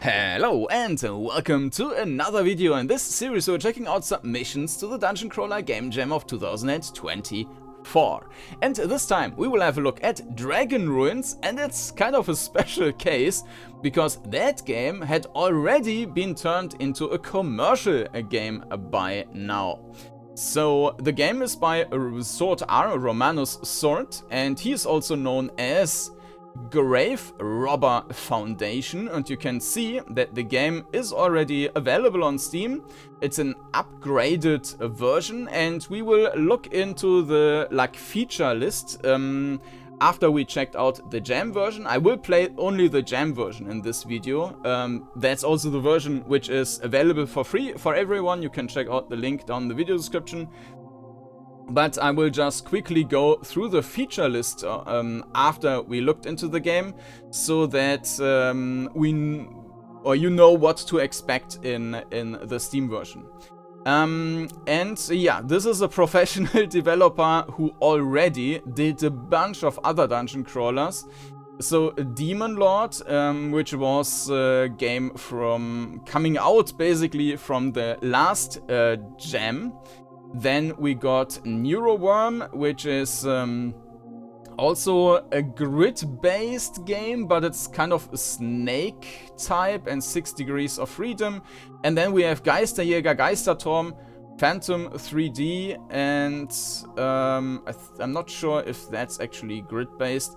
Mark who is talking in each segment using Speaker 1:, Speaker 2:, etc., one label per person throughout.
Speaker 1: Hello and welcome to another video. In this series we're checking out submissions to the Dungeoncrawler Game Jam of 2024. And this time we will have a look at Dragon Ruins, and it's kind of a special case because that game had already been turned into a commercial game by now. So the game is by Surt, Romanus Surt, and he is also known as Graverobber Foundation, and you can see that the game is already available on Steam. It's an upgraded version, and we will look into the feature list after we checked out the Jam version. I will play only the Jam version in this video. That's also the version which is available for free for everyone. You can check out the link down in the video description. But I will just quickly go through the feature list after we looked into the game, so that you know what to expect in the Steam version. And yeah, this is a professional developer who already did a bunch of other dungeon crawlers. So Demon Lord, which was a game coming out basically from the last Jam. Then we got Neuroworm, which is also a grid-based game, but it's kind of a snake type, and 6 Degrees of Freedom. And then we have Geisterjäger, Geisterturm, Phantom 3D, and I'm not sure if that's actually grid-based.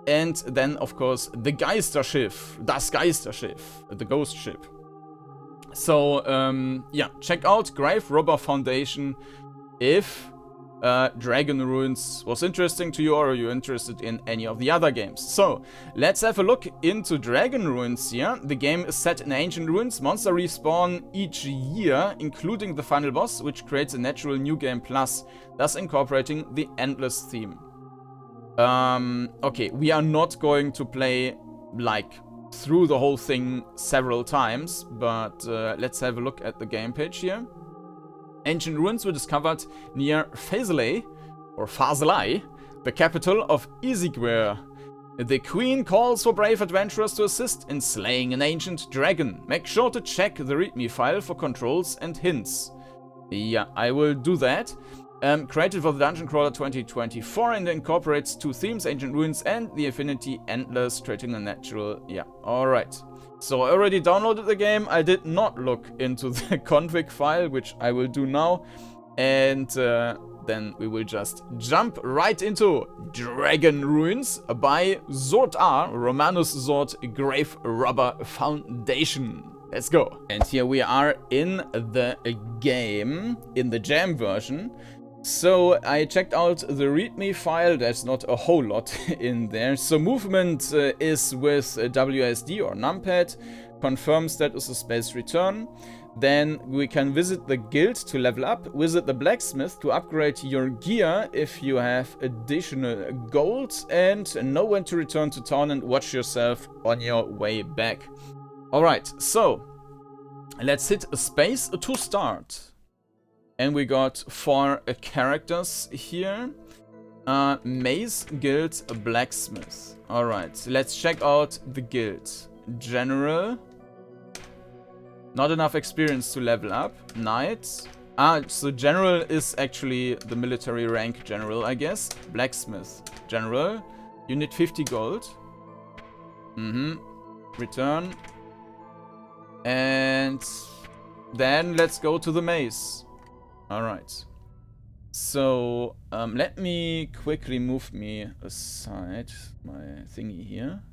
Speaker 1: And then, of course, the Geisterschiff, das Geisterschiff, the ghost ship. So, yeah, check out Graverobber Foundation if Dragon Ruins was interesting to you, or you're interested in any of the other games. So, let's have a look into Dragon Ruins here. The game is set in ancient ruins. Monster respawn each year, including the final boss, which creates a natural new game plus, thus incorporating the endless theme. Okay, we are not going to play, through the whole thing several times, but let's have a look at the game page here. Ancient ruins were discovered near Fazelay, the capital of Isigware. The queen calls for brave adventurers to assist in slaying an ancient dragon. Make sure to check the readme file for controls and hints. Yeah, I will do that. Created for the Dungeoncrawler 2024 and incorporates 2 themes, Ancient Ruins and the Affinity Endless, creating a natural... Yeah, alright. So I already downloaded the game. I did not look into the config file, which I will do now. And then we will just jump right into Dragon Ruins by Surt, Romanus Surt, Graverobber Foundation. Let's go. And here we are in the game, in the Jam version. So I checked out the readme file. There's not a whole lot in there. So movement is with WASD or numpad. Confirm status of space return. Then we can visit the guild to level up. Visit the blacksmith to upgrade your gear if you have additional gold. And know when to return to town and watch yourself on your way back. Alright, so let's hit a space to start. And we got 4 characters here. Maze, guild, blacksmith. Alright, let's check out the guild. General. Not enough experience to level up. Knight. So general is actually the military rank general, I guess. Blacksmith. General. You need 50 gold. Return. And then let's go to the maze. Alright. So, let me quickly move me aside my thingy here.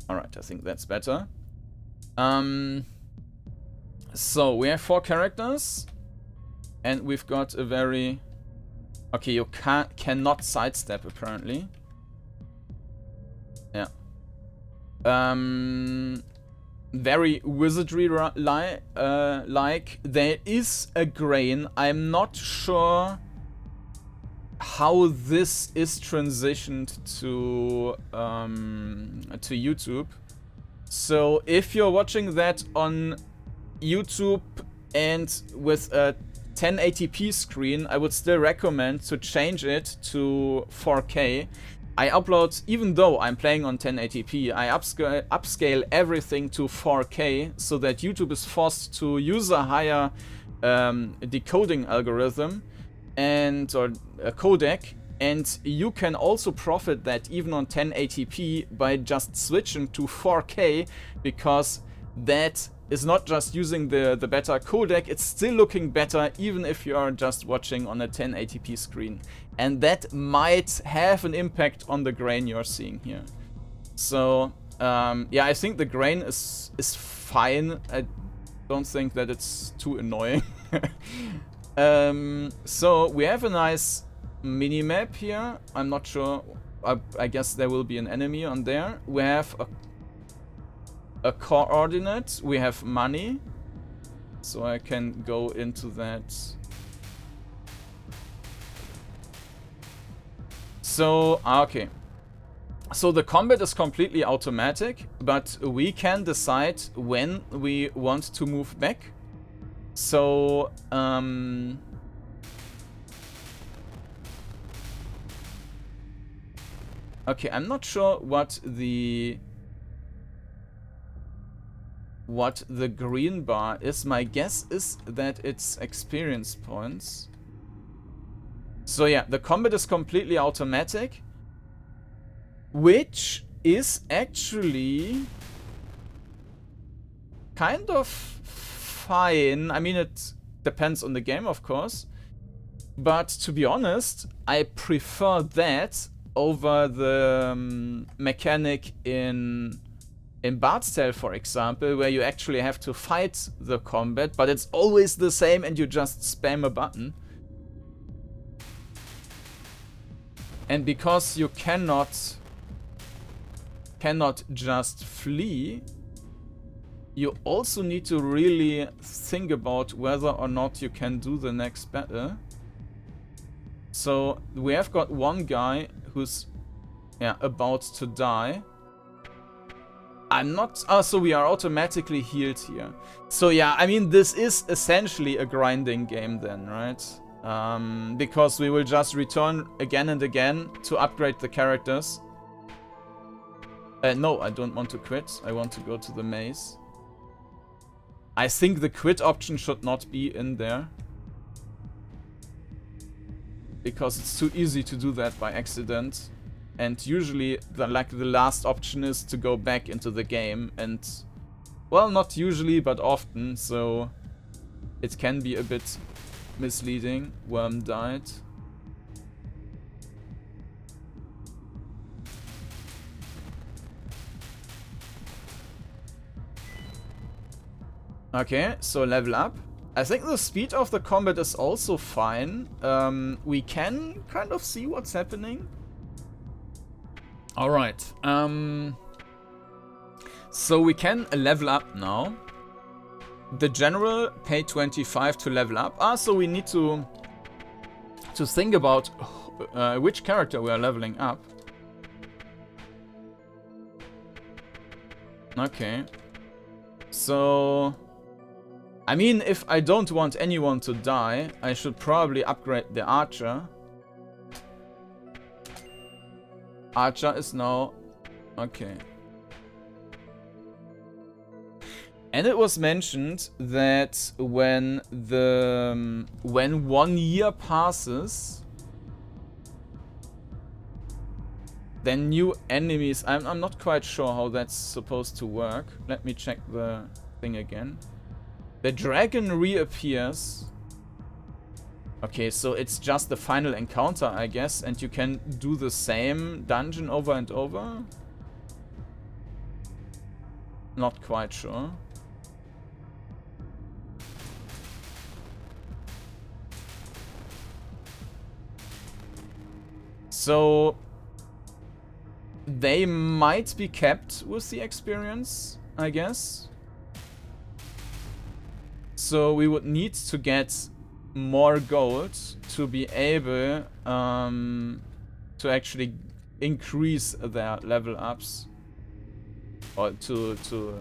Speaker 1: Alright, I think that's better. So, we have 4 characters. And we've got a very... Okay, you cannot sidestep, apparently. Yeah. Very wizardry-like. There is a grain. I'm not sure how this is transitioned to YouTube. So if you're watching that on YouTube and with a 1080p screen, I would still recommend to change it to 4K. I upload, even though I'm playing on 1080p, I upscale everything to 4K so that YouTube is forced to use a higher decoding algorithm or a codec, and you can also profit that even on 1080p by just switching to 4K, because that is not just using the better codec, it's still looking better even if you are just watching on a 1080p screen. And that might have an impact on the grain you're seeing here. So yeah, I think the grain is fine. I don't think that it's too annoying. So we have a nice mini-map here. I'm not sure. I guess there will be an enemy on there. We have a coordinate. We have money. So I can go into that. So, okay. So the combat is completely automatic, but we can decide when we want to move back. So, okay, I'm not sure what the green bar is. My guess is that it's experience points. So yeah, the combat is completely automatic, which is actually kind of fine. I mean, it depends on the game, of course. But to be honest, I prefer that over the mechanic in Bard's Tale, for example, where you actually have to fight the combat, but it's always the same and you just spam a button. And because you cannot just flee, you also need to really think about whether or not you can do the next battle. So we have got one guy who's about to die. I'm not... Oh, so we are automatically healed here. So yeah, I mean, this is essentially a grinding game then, right? Because we will just return again and again to upgrade the characters. No, I don't want to quit. I want to go to the maze. I think the quit option should not be in there, because it's too easy to do that by accident. And usually, the last option is to go back into the game. And, well, not usually, but often. So, it can be a bit misleading. Worm died. Okay, so level up. I think the speed of the combat is also fine. We can kind of see what's happening. Alright. So we can level up now. The general pay 25 to level up. So we need to think about which character we are leveling up. Okay. So, I mean, if I don't want anyone to die, I should probably upgrade the archer. Archer is now... Okay. And it was mentioned that when 1 year passes, then new enemies... I'm not quite sure how that's supposed to work. Let me check the thing again. The dragon reappears. Okay, so it's just the final encounter, I guess, and you can do the same dungeon over and over? Not quite sure. So, they might be kept with the experience, I guess. So we would need to get more gold to be able to actually increase their level ups, or to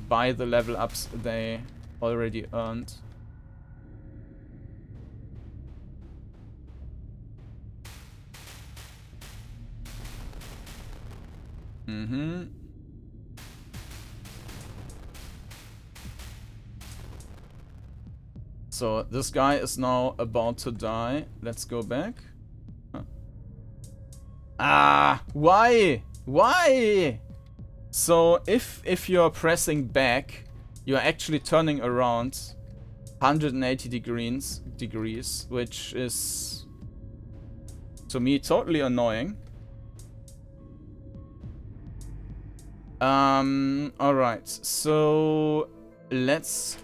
Speaker 1: buy the level ups they already earned. Mm-hmm. So this guy is now about to die. Let's go back. Huh. Ah, why? Why? So if you're pressing back, you're actually turning around 180 degrees, which is to me totally annoying. Alright, so let's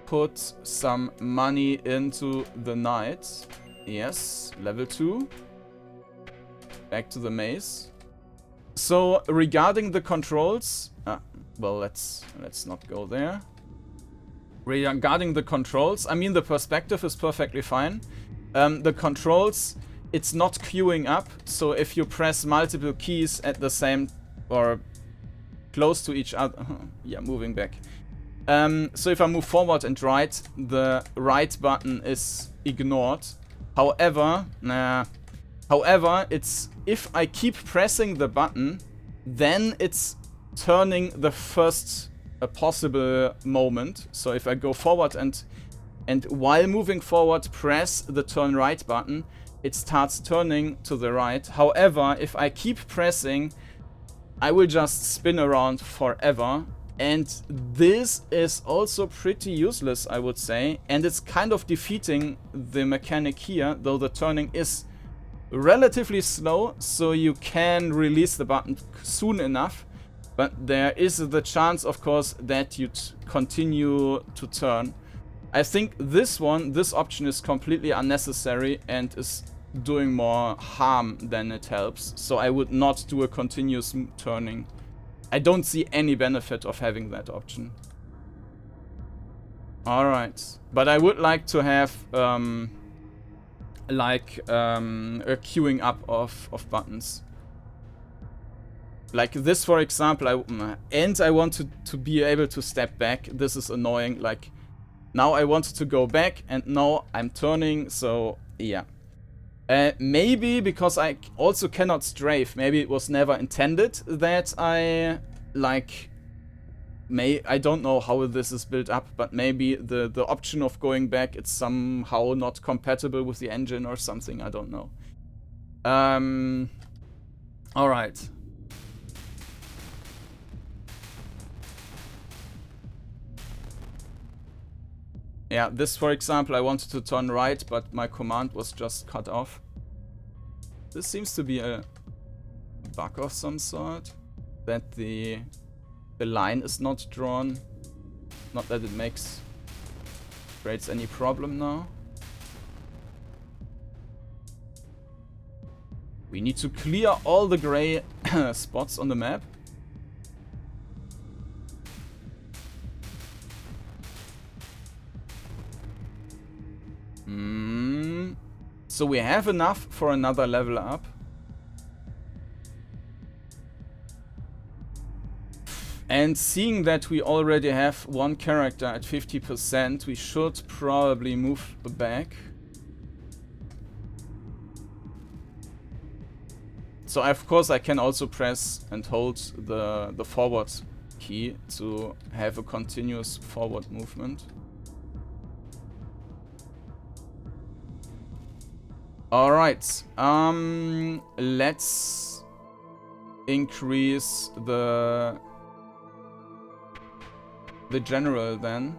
Speaker 1: put some money into the knight. Yes, level 2. Back to the maze. So regarding the controls, well, let's not go there. Regarding the controls, I mean the perspective is perfectly fine. The controls, it's not queuing up, so if you press multiple keys at the same or close to each other, yeah, moving back. So if I move forward and right, the right button is ignored. However, it's if I keep pressing the button, then it's turning the first possible moment. So if I go forward and while moving forward press the turn right button, it starts turning to the right. However, if I keep pressing, I will just spin around forever. And this is also pretty useless, I would say. And it's kind of defeating the mechanic here, though the turning is relatively slow, so you can release the button soon enough. But there is the chance, of course, that you continue to turn. I think this option is completely unnecessary and is doing more harm than it helps. So I would not do a continuous turning. I don't see any benefit of having that option. Alright. But I would like to have a queuing up of buttons. Like this, for example, I want to be able to step back. This is annoying. Like, now I want to go back, and now I'm turning, so yeah. Maybe because I also cannot strafe. Maybe it was never intended that I, like... I don't know how this is built up, but maybe the option of going back, it's somehow not compatible with the engine or something. I don't know. Alright. Yeah, this, for example, I wanted to turn right, but my command was just cut off. This seems to be a bug of some sort, that the line is not drawn. Not that it creates any problem now. We need to clear all the gray spots on the map. So we have enough for another level up. And seeing that we already have one character at 50%, we should probably move back. So of course I can also press and hold the forward key to have a continuous forward movement. Alright, let's increase the general then.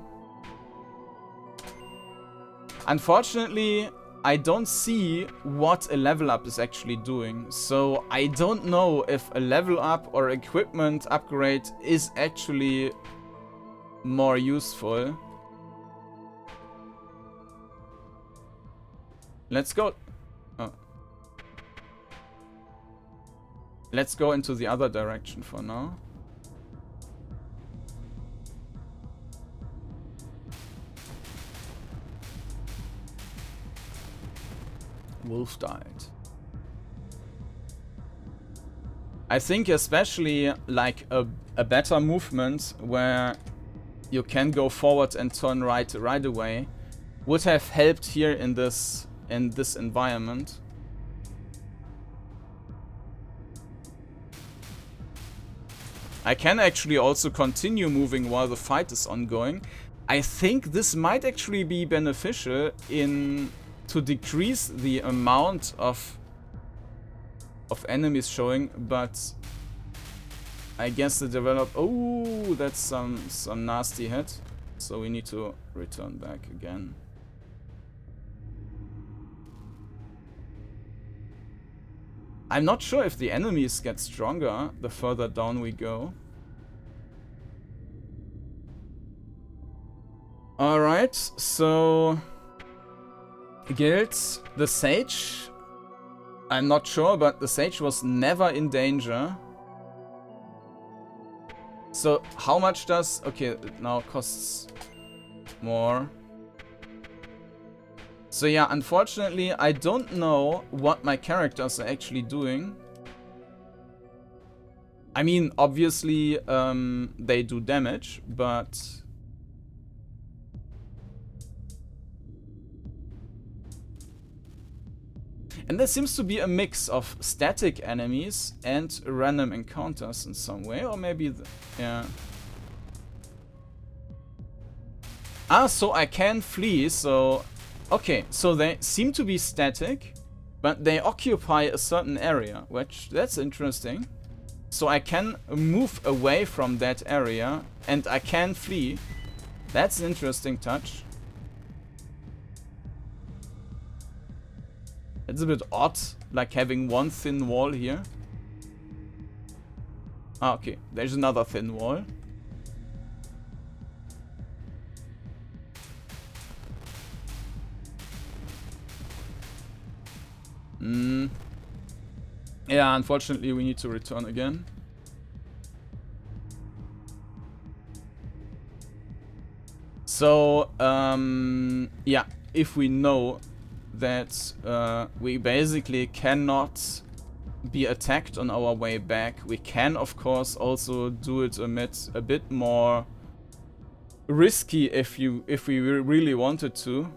Speaker 1: Unfortunately, I don't see what a level up is actually doing, so I don't know if a level up or equipment upgrade is actually more useful. Let's go. Let's go into the other direction for now. Wolf died. I think especially like a better movement where you can go forward and turn right away would have helped here in this environment. I can actually also continue moving while the fight is ongoing. I think this might actually be beneficial to decrease the amount of enemies showing, but I guess the developer... Oh, that's some nasty hit. So we need to return back again. I'm not sure if the enemies get stronger the further down we go. Alright, so... Guilds, the Sage. I'm not sure, but the Sage was never in danger. So, how much does... Okay, it now costs more. So yeah, unfortunately, I don't know what my characters are actually doing. I mean, obviously, they do damage, but... And there seems to be a mix of static enemies and random encounters in some way, or maybe... yeah. Ah, so I can flee, so... Okay, so they seem to be static, but they occupy a certain area, which that's interesting. So I can move away from that area, and I can flee. That's an interesting touch. It's a bit odd, like having one thin wall here. Ah, okay, there's another thin wall. Yeah, unfortunately we need to return again. So, yeah, if we know that we basically cannot be attacked on our way back, we can of course also do it a bit more risky if we really wanted to.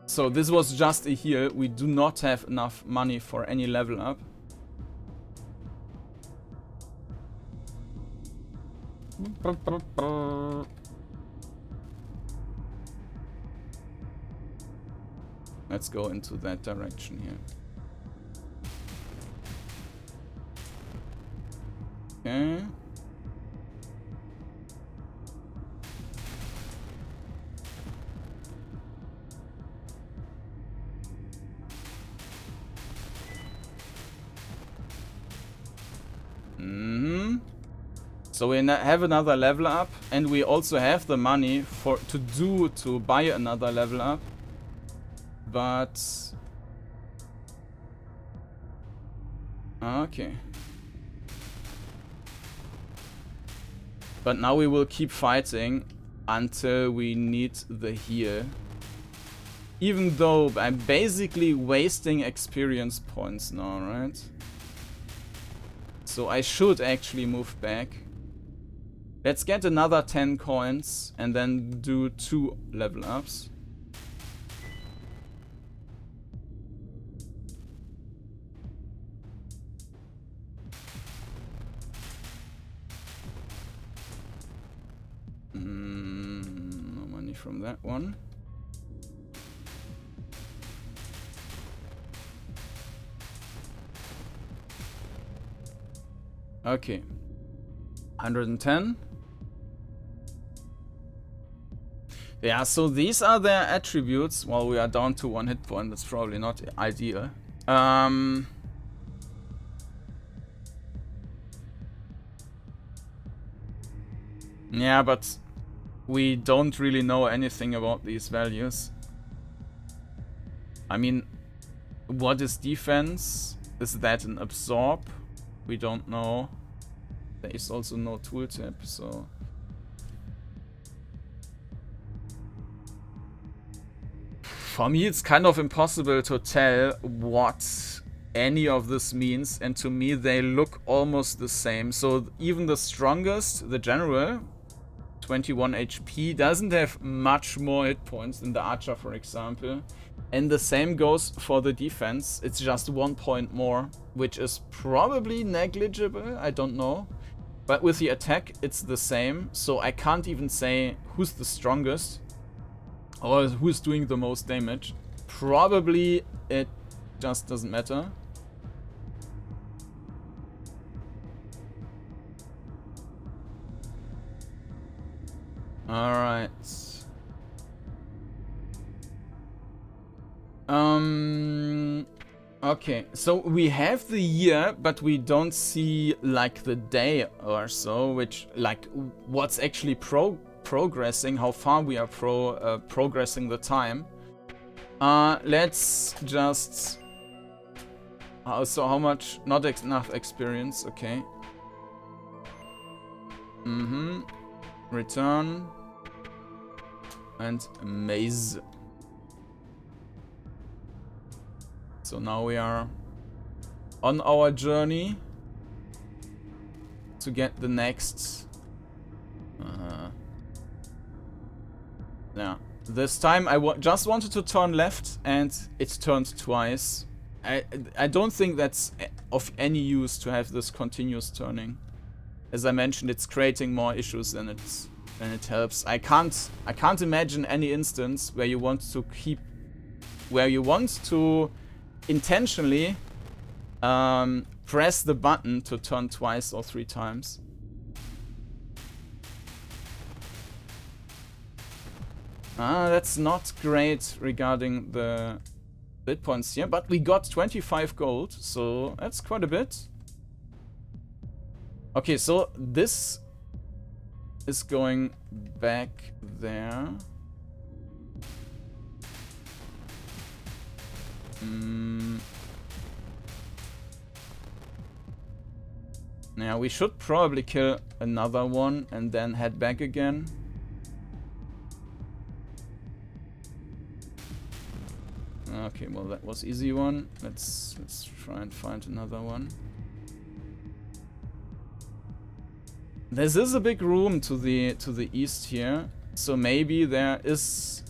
Speaker 1: So this was just a heal. We do not have enough money for any level up. Let's go into that direction here. Okay. So we have another level up, and we also have the money to buy another level up. But okay. But now we will keep fighting until we need the heal. Even though I'm basically wasting experience points now, right? So I should actually move back. Let's get another 10 coins and then do 2 level ups. No money from that one. Okay. 110. Yeah, so these are their attributes. Well, we are down to 1 hit point. That's probably not ideal. Yeah, but we don't really know anything about these values. I mean, what is defense? Is that an absorb? We don't know. There is also no tooltip, so... For me, it's kind of impossible to tell what any of this means, and to me they look almost the same. So even the strongest, the general, 21 HP, doesn't have much more hit points than the archer, for example. And the same goes for the defense. It's just 1 point more, which is probably negligible, I don't know. But with the attack, it's the same, so I can't even say who's the strongest or who's doing the most damage. Probably it just doesn't matter. Alright. Okay, so we have the year, but we don't see like the day or so, which like what's actually progressing, how far we are progressing the time. Let's just so how much? Not enough experience, okay. Return and maze. So now we are on our journey to get the next. Yeah, this time I just wanted to turn left and it turned twice. I don't think that's of any use to have this continuous turning. As I mentioned, it's creating more issues than it helps. I can't imagine any instance where you want to intentionally press the button to turn twice or 3 times. That's not great regarding the bit points here, but we got 25 gold, so that's quite a bit. Okay, so this is going back there. Now we should probably kill another one and then head back again. Okay, well that was easy one. Let's try and find another one. This is a big room to the east here, so maybe there is.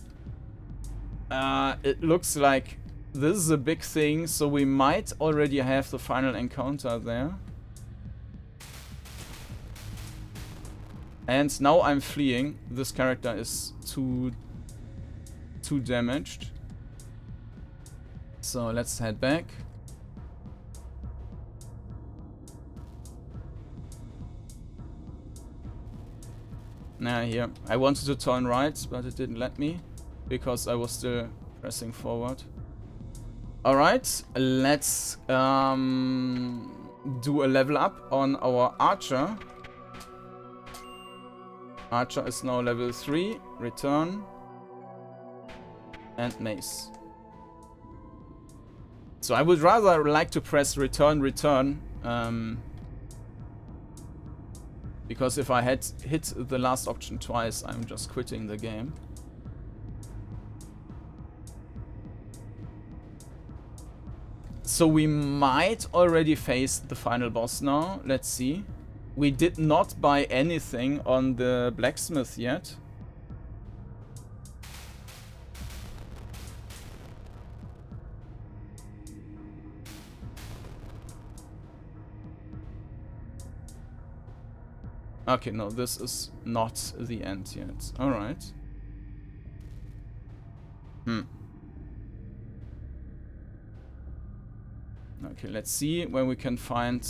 Speaker 1: It looks like this is a big thing, so we might already have the final encounter there. And now I'm fleeing. This character is too damaged. So let's head back. Nah, here. I wanted to turn right, but it didn't let me because I was still pressing forward. Alright, let's do a level up on our archer. Archer is now level 3. Return. And mace. So I would rather like to press return. Because if I had hit the last option twice, I'm just quitting the game. So we might already face the final boss now. Let's see. We did not buy anything on the blacksmith yet. Okay, no, this is not the end yet. Alright. Okay, let's see when we can find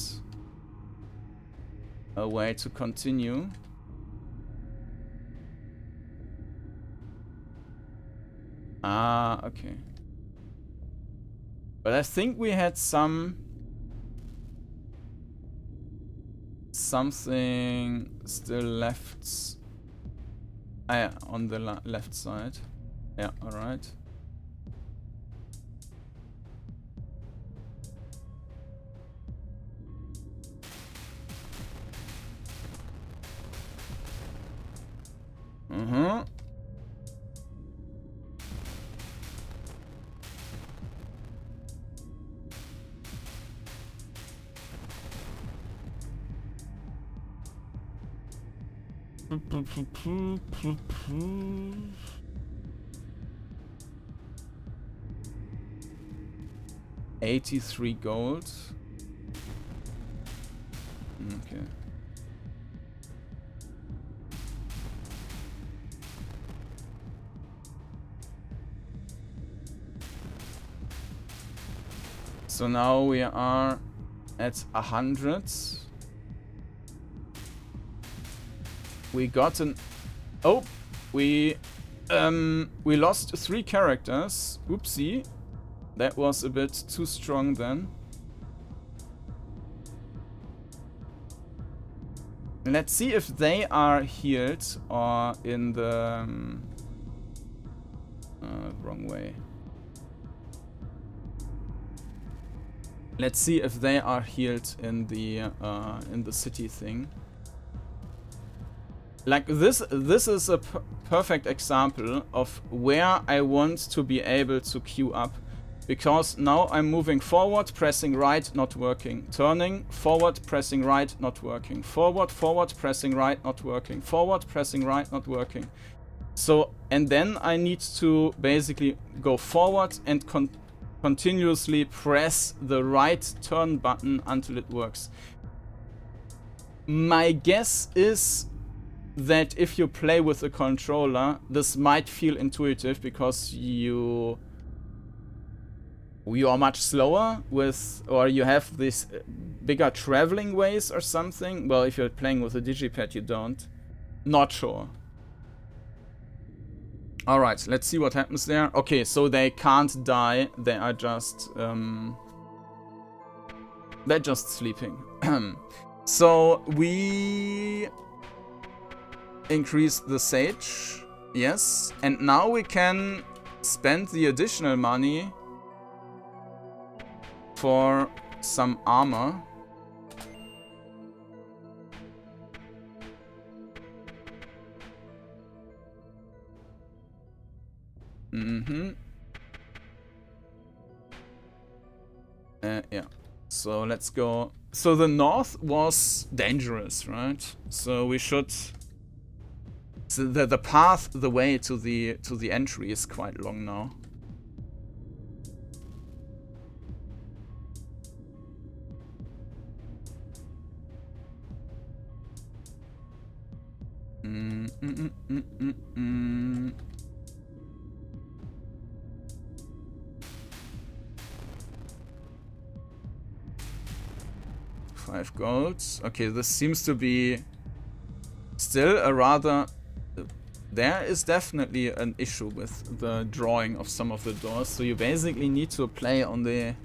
Speaker 1: a way to continue. Okay. But I think we had something still left. Yeah, on the left side. Yeah, alright. $83 gold. Okay. So now we are at 100. We got an... Oh! We lost 3 characters. Oopsie. That was a bit too strong then. Let's see if they are healed or in the... wrong way. Let's see if they are healed in the city thing. Like this is a perfect example of where I want to be able to queue up. Because now I'm moving forward, pressing right, not working. Turning, forward, pressing right, not working. Forward, forward, pressing right, not working. Forward, pressing right, not working. So, and then I need to basically go forward and continuously press the right turn button until it works. My guess is that if you play with a controller, this might feel intuitive because you are much slower with, or you have this bigger traveling ways or something. Well, if you're playing with a digipad, you don't. Not sure. Alright, let's see what happens there. Okay, so they can't die. They are just... they're just sleeping. So, we... increase the sage. Yes. And now we can spend the additional money for some armor. Yeah. So let's go. So the north was dangerous, right? So we should. So the path, the way to the entry is quite long now. $5 gold. Okay, this seems to be still a rather... There is definitely an issue with the drawing of some of the doors, so you basically need to play on the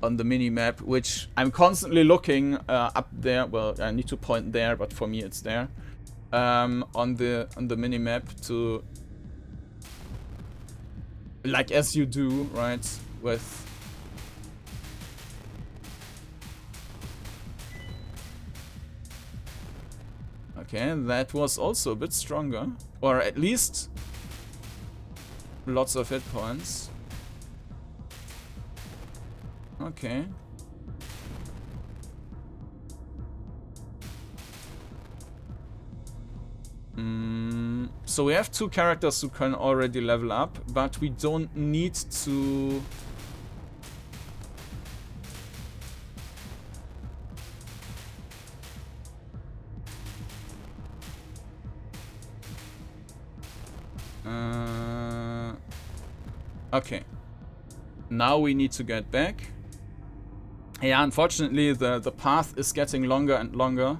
Speaker 1: mini-map, which I'm constantly looking up there. Well, I need to point there, but for me it's there. On the mini-map to... Like as you do, right? With... Okay, that was also a bit stronger. Or at least lots of hit points. Okay. So we have 2 characters who can already level up, but we don't need to... Okay. Now we need to get back. Yeah, unfortunately the path is getting longer and longer.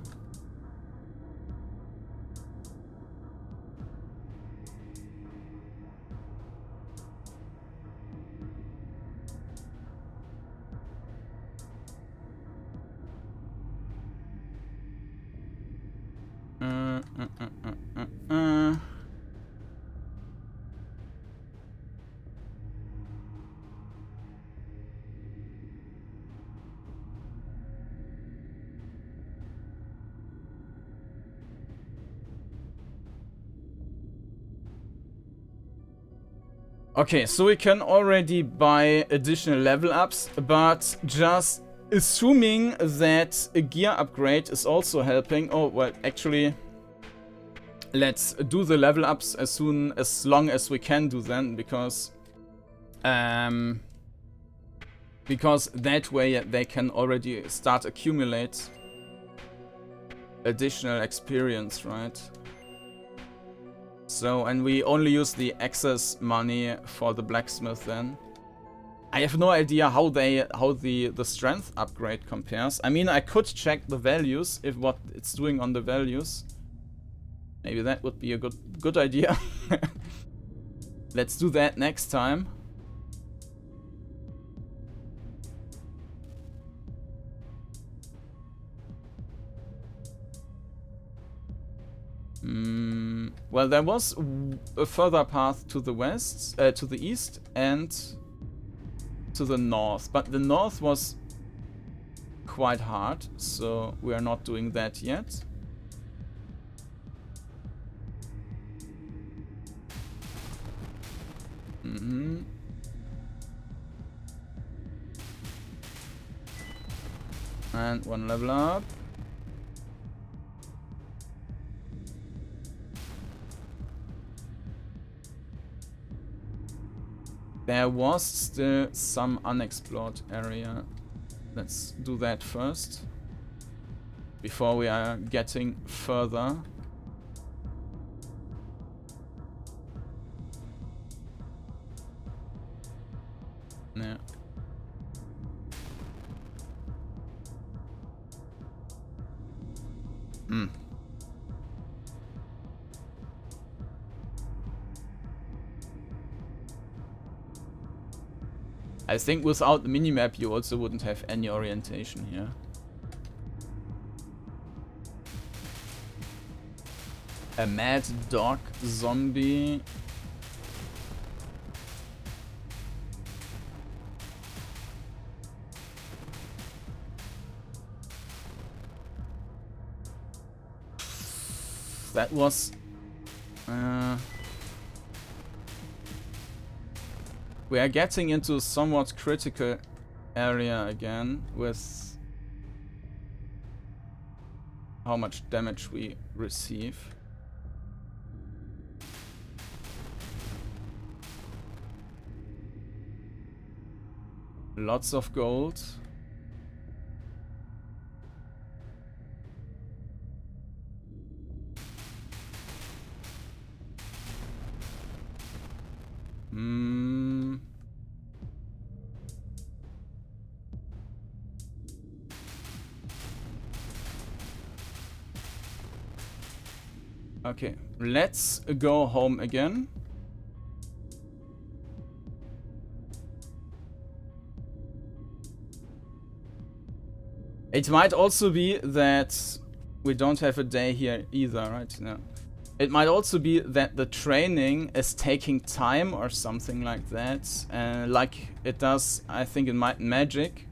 Speaker 1: Okay, so we can already buy additional level ups, but just assuming that a gear upgrade is also helping. Oh, well, actually, let's do the level ups as long as we can do them, because that way they can already start accumulate additional experience, right? So, and we only use the excess money for the blacksmith then. I have no idea how the strength upgrade compares. I mean, I could check the values, if what it's doing on the values. Maybe that would be a good idea. Let's do that next time. Well, there was a further path to the west, to the east, and to the north. But the north was quite hard, so we are not doing that yet. And one level up. There was still some unexplored area. Let's do that first, before we are getting further. Yeah. I think without the minimap you also wouldn't have any orientation here. A mad dog zombie. That was... we are getting into a somewhat critical area again with how much damage we receive. Lots of gold. Okay, let's go home again. It might also be that we don't have a day here either, right? No. It might also be that the training is taking time or something like that, like it does, I think, in Might and Magic.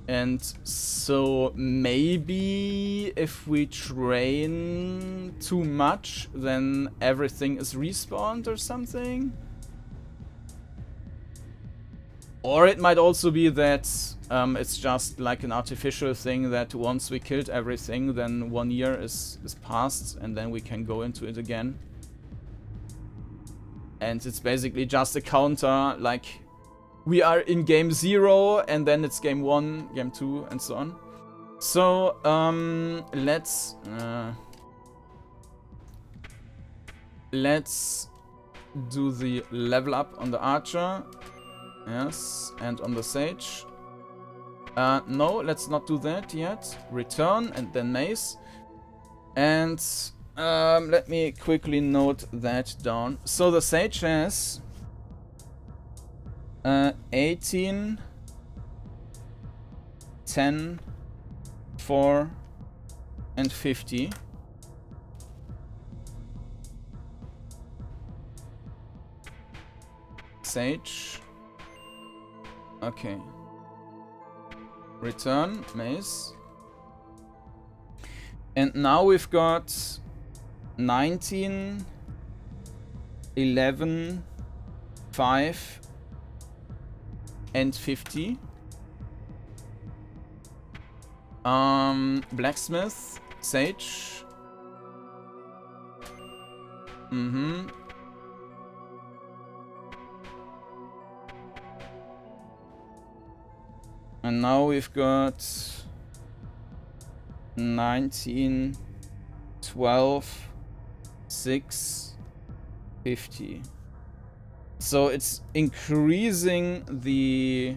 Speaker 1: And so maybe if we train too much, then everything is respawned or something. Or it might also be that it's just like an artificial thing that once we killed everything, then 1 year is passed and then we can go into it again. And it's basically just a counter, like we are in game 0 and then it's game 1, game 2 and so on. So let's do the level up on the archer. Yes, and on the sage. No, let's not do that yet. Return and then mace. And let me quickly note that down. So the sage has 18, 10, 4, and 50. Sage. Okay. Return, mace. And now we've got 19, 11, 5, and 50. Blacksmith, sage. Mm-hmm. And now we've got 19, 12, 6, 50. So it's increasing the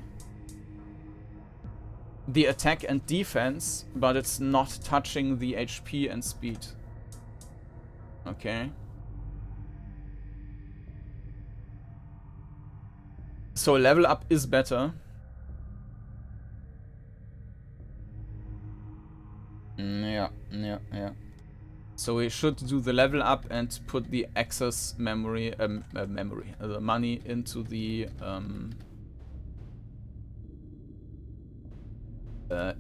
Speaker 1: attack and defense, but it's not touching the HP and speed. Okay. So level up is better. Yeah. So we should do the level up and put the access memory, the money into the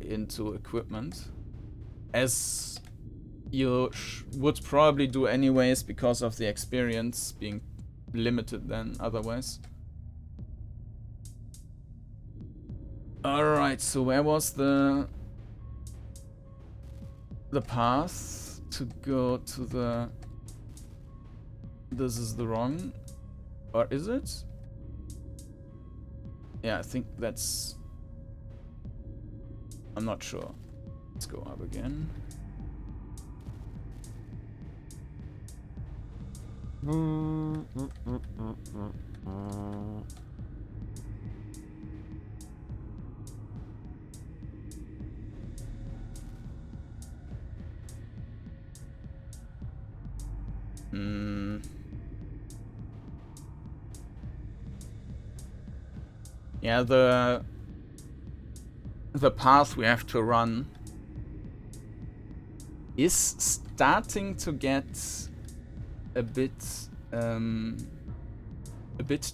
Speaker 1: into equipment, as you would probably do anyways because of the experience being limited then otherwise. All right. So where was the path to go to the... This is the wrong... Or is it? Yeah, I think that's... I'm not sure. Let's go up again. Yeah, the path we have to run is starting to get a bit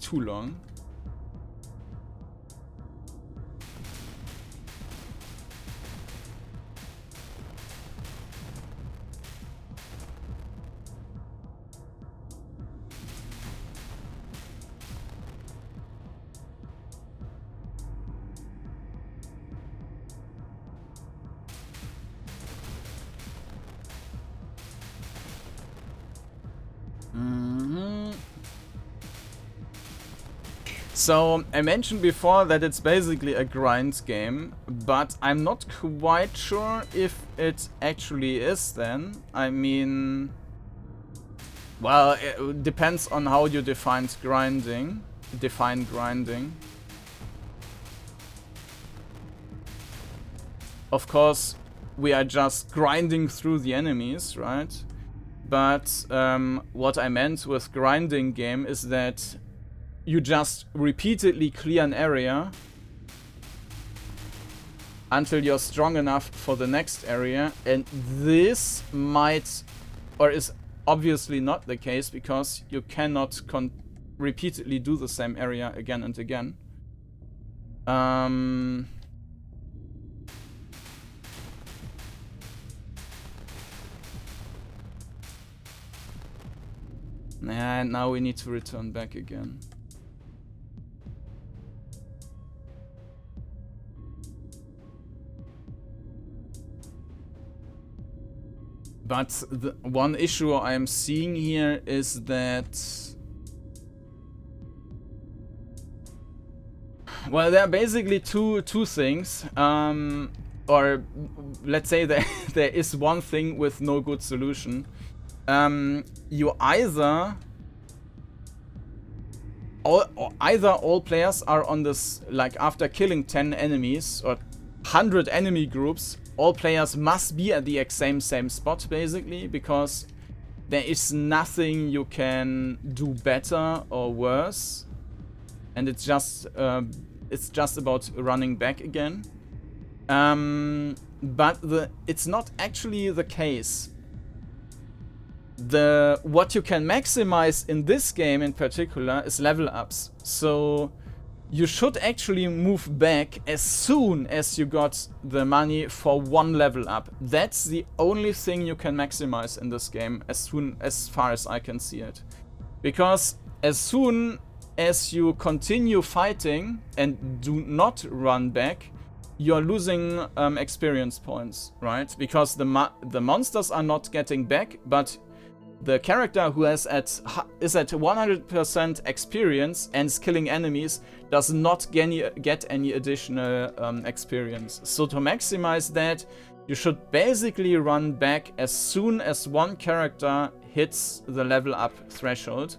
Speaker 1: too long. So, I mentioned before that it's basically a grind game, but I'm not quite sure if it actually is then. I mean... Well, it depends on how you define grinding. Of course, we are just grinding through the enemies, right? But what I meant with grinding game is that you just repeatedly clear an area until you're strong enough for the next area, and this might, or is obviously not the case, because you cannot repeatedly do the same area again and again. And now we need to return back again. But the one issue I am seeing here is that... Well, there are basically two things. Or let's say that there is one thing with no good solution. You either all players are on this, like after killing 10 enemies or 100 enemy groups, all players must be at the exact same spot basically, because there is nothing you can do better or worse, and it's just about running back again. But it's not actually the case. What you can maximize in this game in particular is level ups. So you should actually move back as soon as you got the money for one level up. That's the only thing you can maximize in this game, as far as I can see it. Because as soon as you continue fighting and do not run back, you're losing experience points, right? Because the monsters are not getting back, but the character who is at 100% experience and is killing enemies does not get any additional experience. So to maximize that, you should basically run back as soon as one character hits the level up threshold,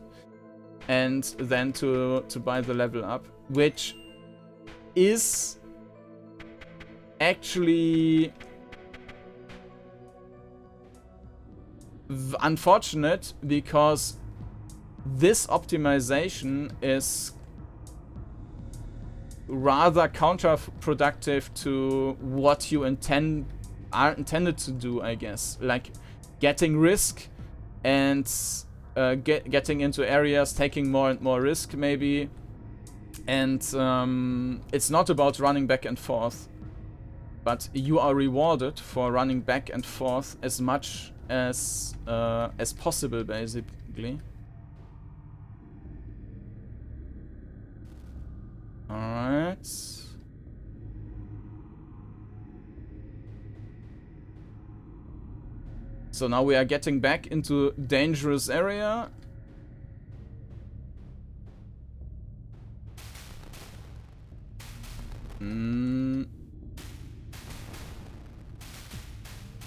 Speaker 1: and then to buy the level up, which is actually unfortunate, because this optimization is rather counterproductive to what you are intended to do, I guess. Like getting risk and getting into areas, taking more and more risk maybe. And it's not about running back and forth, but you are rewarded for running back and forth as much as possible, basically. Alright. So now we are getting back into dangerous area.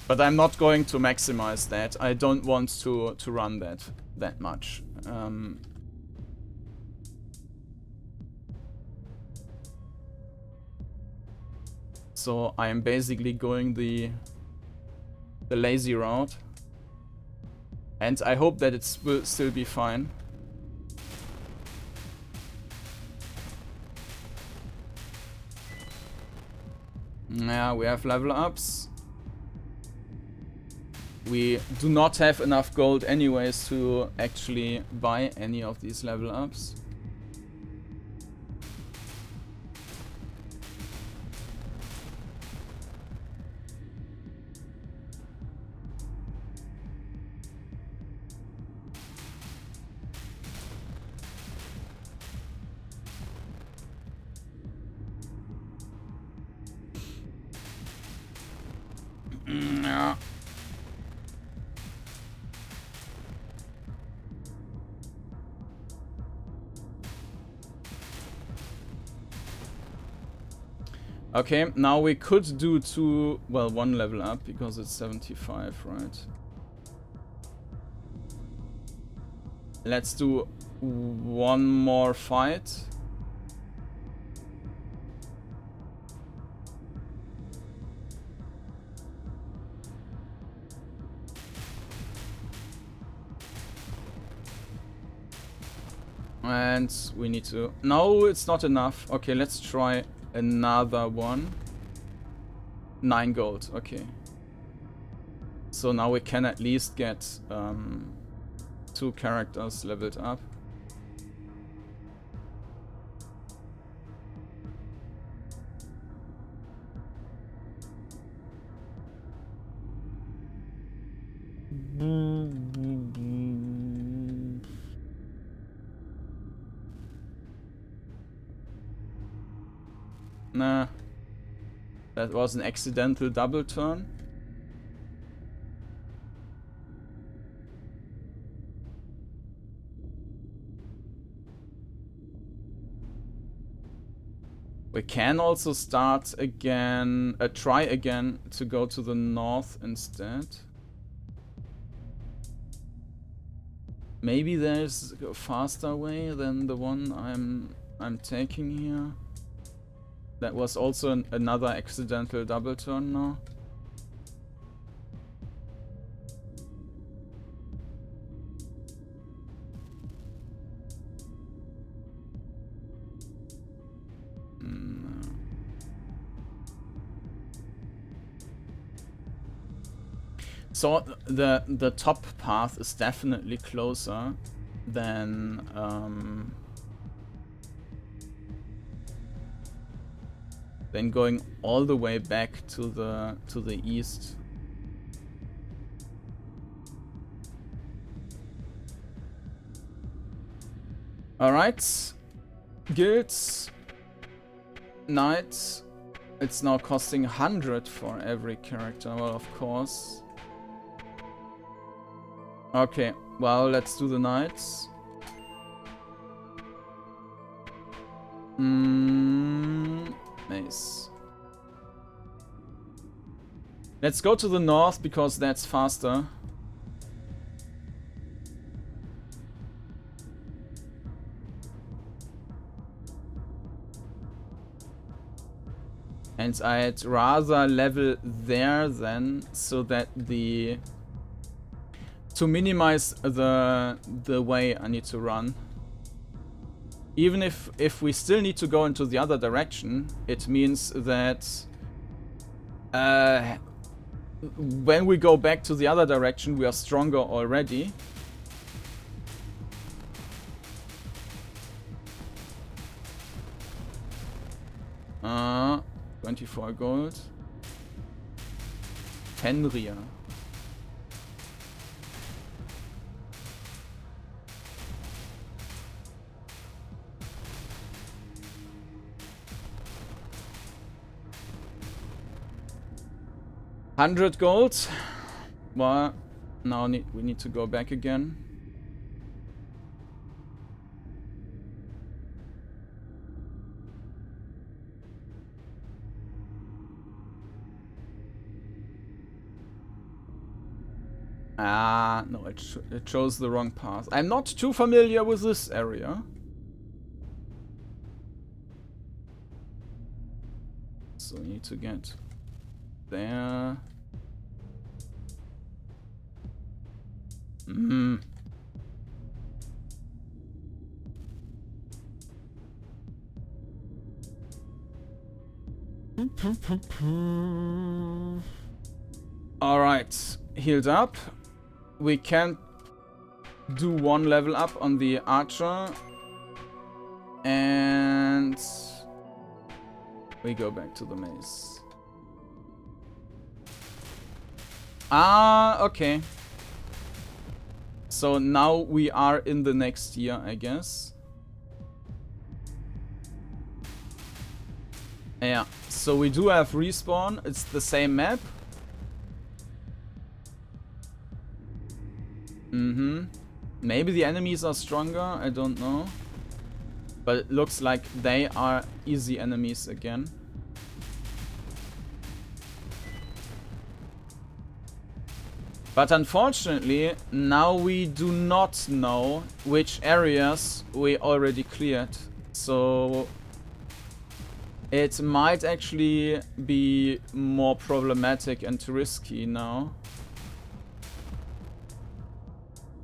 Speaker 1: But I'm not going to maximize that. I don't want to run that much. So I am basically going the lazy route. And I hope that it will still be fine. Yeah, we have level ups. We do not have enough gold anyways to actually buy any of these level ups. Yeah. Okay, now we could do one level up, because it's 75, right? Let's do one more fight. And we need to... No, it's not enough. Okay, let's try another one. 9 gold, okay. So now we can at least get 2 characters leveled up. Nah, that was an accidental double turn. We can also start again, try again to go to the north instead. Maybe there's a faster way than the one I'm taking here. That was also another accidental double turn now. No. So the top path is definitely closer than going all the way back to the east. All right, guilds, knights. It's now costing 100 for every character. Well, of course. Okay, well, let's do the knights. Nice. Let's go to the north because that's faster. And I'd rather level there then, so that to minimize the way I need to run. Even if we still need to go into the other direction, it means that when we go back to the other direction, we are stronger already. Uh, 24 gold. Fenrir. $100 gold. Well, now we need to go back again. Ah, no, it chose the wrong path. I'm not too familiar with this area. So we need to get there. Alright, healed up. We can do one level up on the archer. And we go back to the maze. Ah, okay. So now we are in the next year, I guess. Yeah, so we do have respawn. It's the same map. Maybe the enemies are stronger, I don't know. But it looks like they are easy enemies again. But unfortunately, now we do not know which areas we already cleared. So it might actually be more problematic and risky now.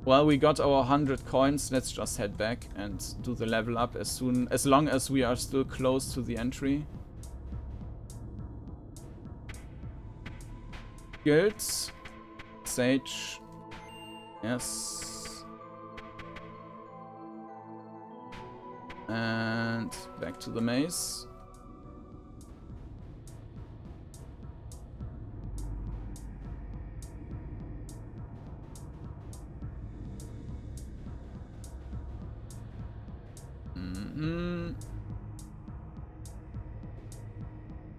Speaker 1: Well, we got our 100 coins. Let's just head back and do the level up as long as we are still close to the entry. Guilds. Sage. Yes. And back to the maze.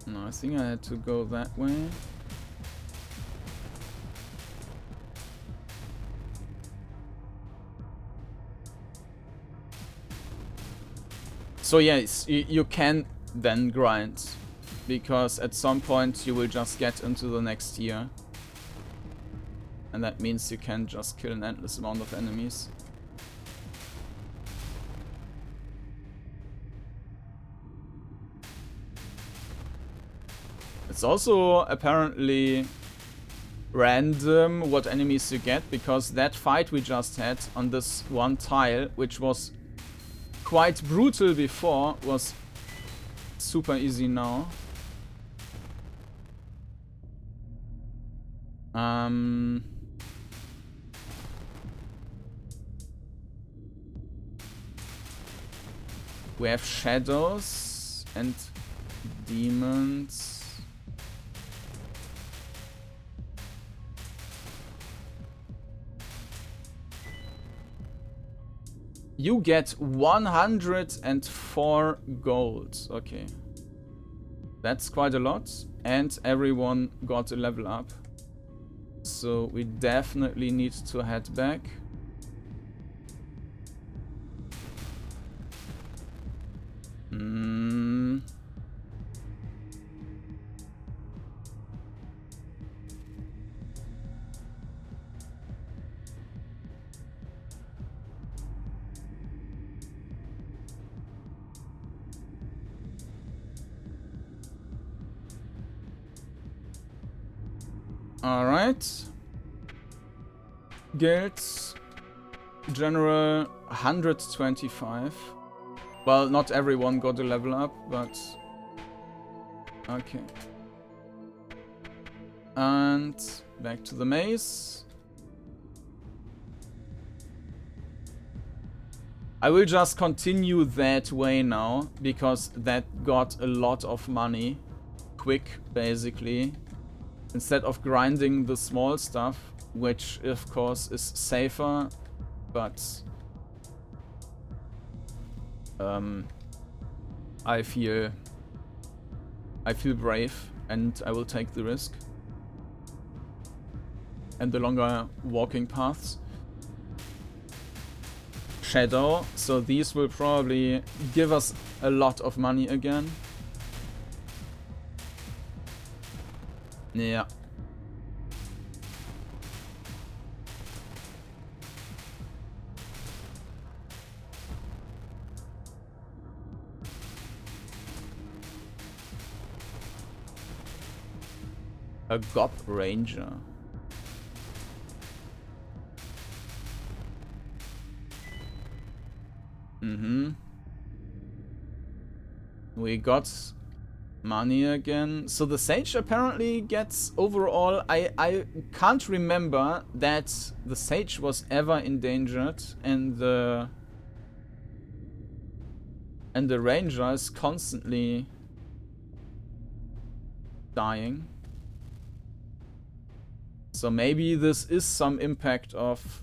Speaker 1: No, I think I had to go that way. So yes, you can then grind, because at some point you will just get into the next year. And that means you can just kill an endless amount of enemies. It's also apparently random what enemies you get, because that fight we just had on this one tile, which was quite brutal before, was super easy now. We have shadows and demons. You get 104 gold. Okay. That's quite a lot. And everyone got a level up. So we definitely need to head back. Alright. Guilds. General 125. Well, not everyone got a level up, but... Okay. And back to the maze. I will just continue that way now, because that got a lot of money. Quick, basically. Instead of grinding the small stuff, which of course is safer, but I feel brave and I will take the risk. And the longer walking paths. Shadow, so these will probably give us a lot of money again. Yeah. A Gob Ranger. We got money again. So the Sage apparently gets overall... I can't remember that the Sage was ever endangered and the Ranger is constantly dying. So maybe this is some impact of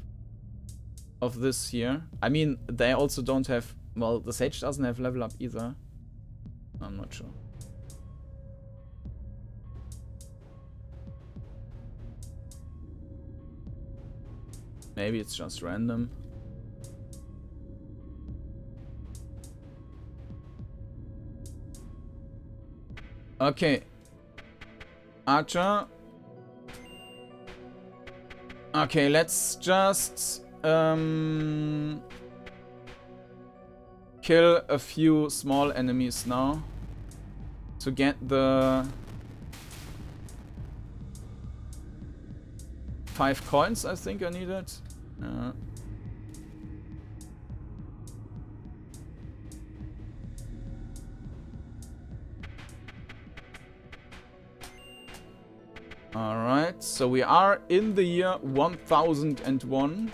Speaker 1: this here. I mean, they also don't have... Well, the Sage doesn't have level up either. I'm not sure. Maybe it's just random. Okay. Archer. Okay, let's just kill a few small enemies now to get the 5 coins. I think I needed. Alright, so we are in the year 1001.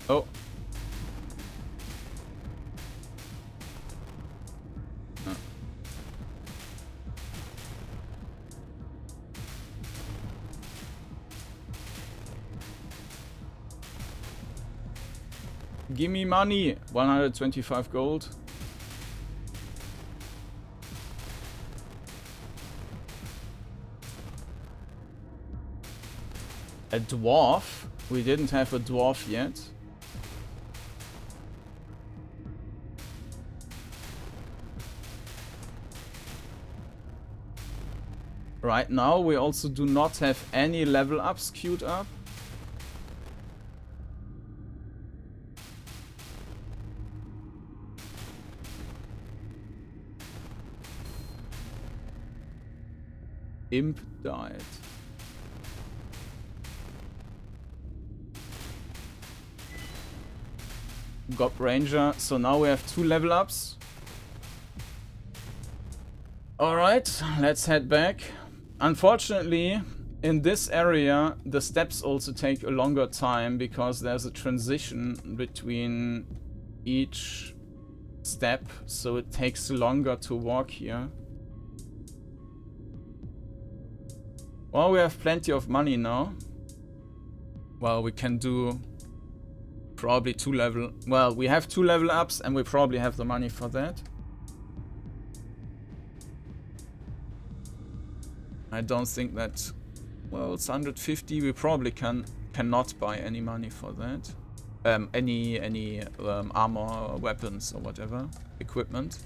Speaker 1: Oh. Gimme money! 125 gold. A dwarf? We didn't have a dwarf yet. Right now we also do not have any level ups queued up. Imp died. Gob Ranger. So now we have 2 level ups. Alright, let's head back. Unfortunately, in this area, the steps also take a longer time because there's a transition between each step, so it takes longer to walk here. Well, we have plenty of money now. Well, we can do probably 2 level... Well, we have 2 level ups and we probably have the money for that. I don't think that... Well, it's 150. We probably cannot buy any money for that. Any armor, weapons, or whatever. Equipment.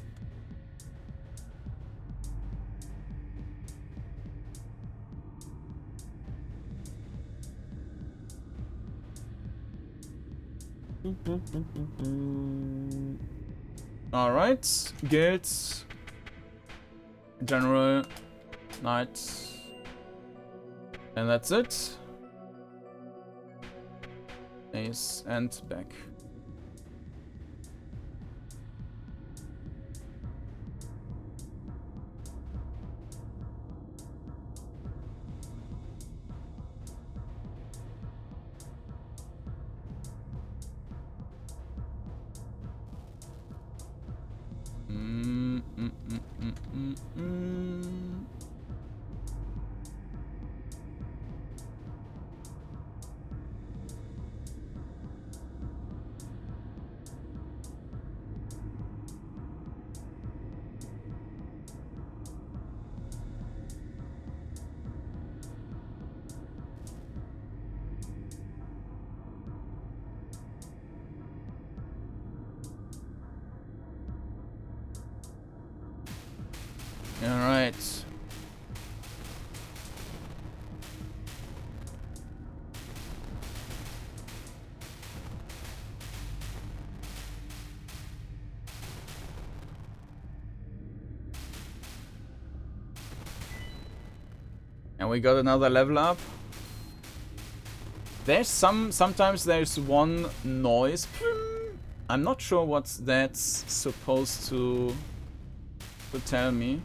Speaker 1: Alright. Guilds. General. Knight. And that's it. Ace and back. Alright. And we got another level up. There's sometimes there's one noise. I'm not sure what that's supposed to tell me.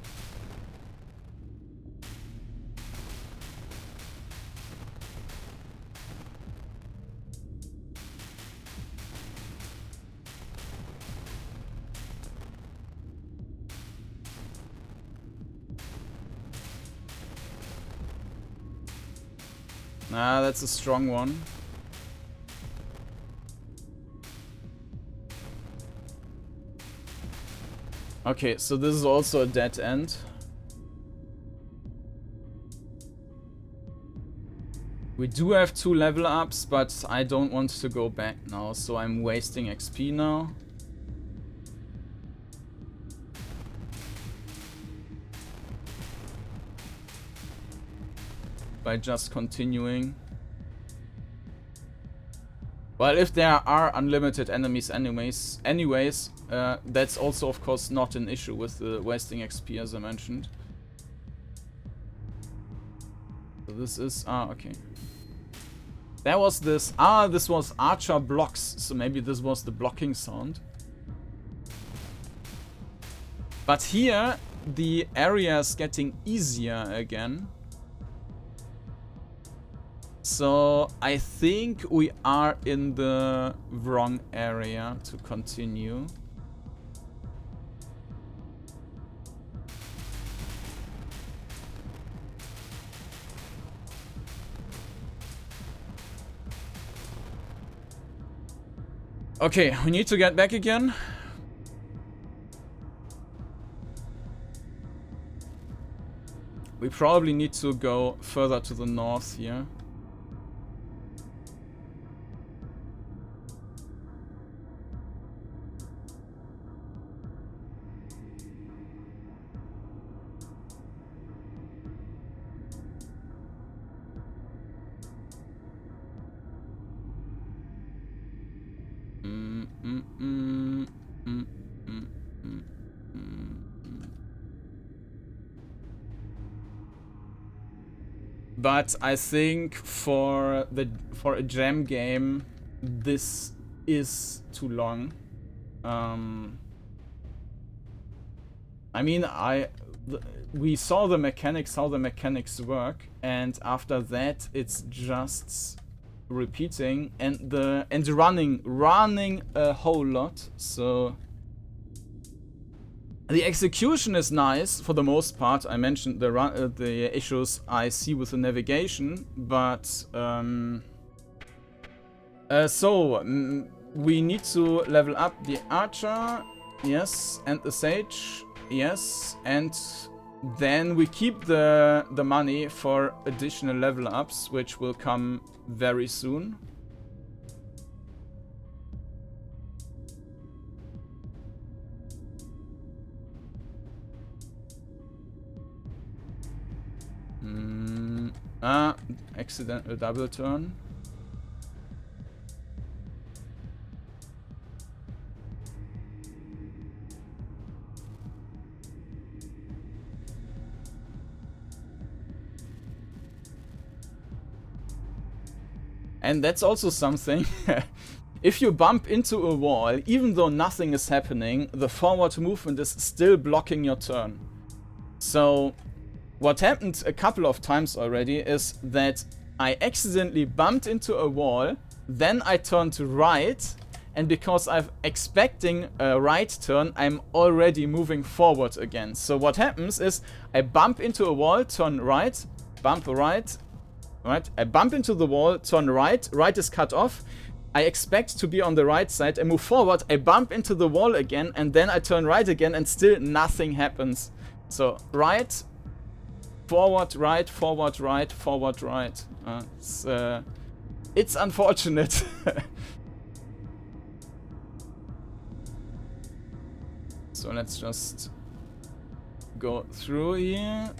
Speaker 1: Ah, that's a strong one. Okay, so this is also a dead end. We do have 2 level ups, but I don't want to go back now, so I'm wasting XP now. By just continuing. Well, if there are unlimited enemies anyways, that's also of course not an issue with the wasting XP as I mentioned. So this is... okay. There was this... this was archer blocks, so maybe this was the blocking sound. But here, the area is getting easier again. So I think we are in the wrong area to continue. Okay, we need to get back again. We probably need to go further to the north here. But I think for a jam game, this is too long. I mean, we saw the mechanics, how the mechanics work, and after that it's just repeating and running a whole lot. So the execution is nice for the most part. I mentioned the issues I see with the navigation, but we need to level up the archer, yes, and the sage, yes, and then we keep the money for additional level ups, which will come very soon. Accidental double turn. And that's also something. If you bump into a wall, even though nothing is happening, the forward movement is still blocking your turn. So what happened a couple of times already is that I accidentally bumped into a wall, then I turned to right, and because I'm expecting a right turn, I'm already moving forward again. So what happens is I bump into a wall, turn right, bump right, right, I bump into the wall, turn right, right is cut off, I expect to be on the right side, I move forward, I bump into the wall again, and then I turn right again, and still nothing happens. So right, forward, right, forward, right, forward, right. It's unfortunate. So let's just go through here.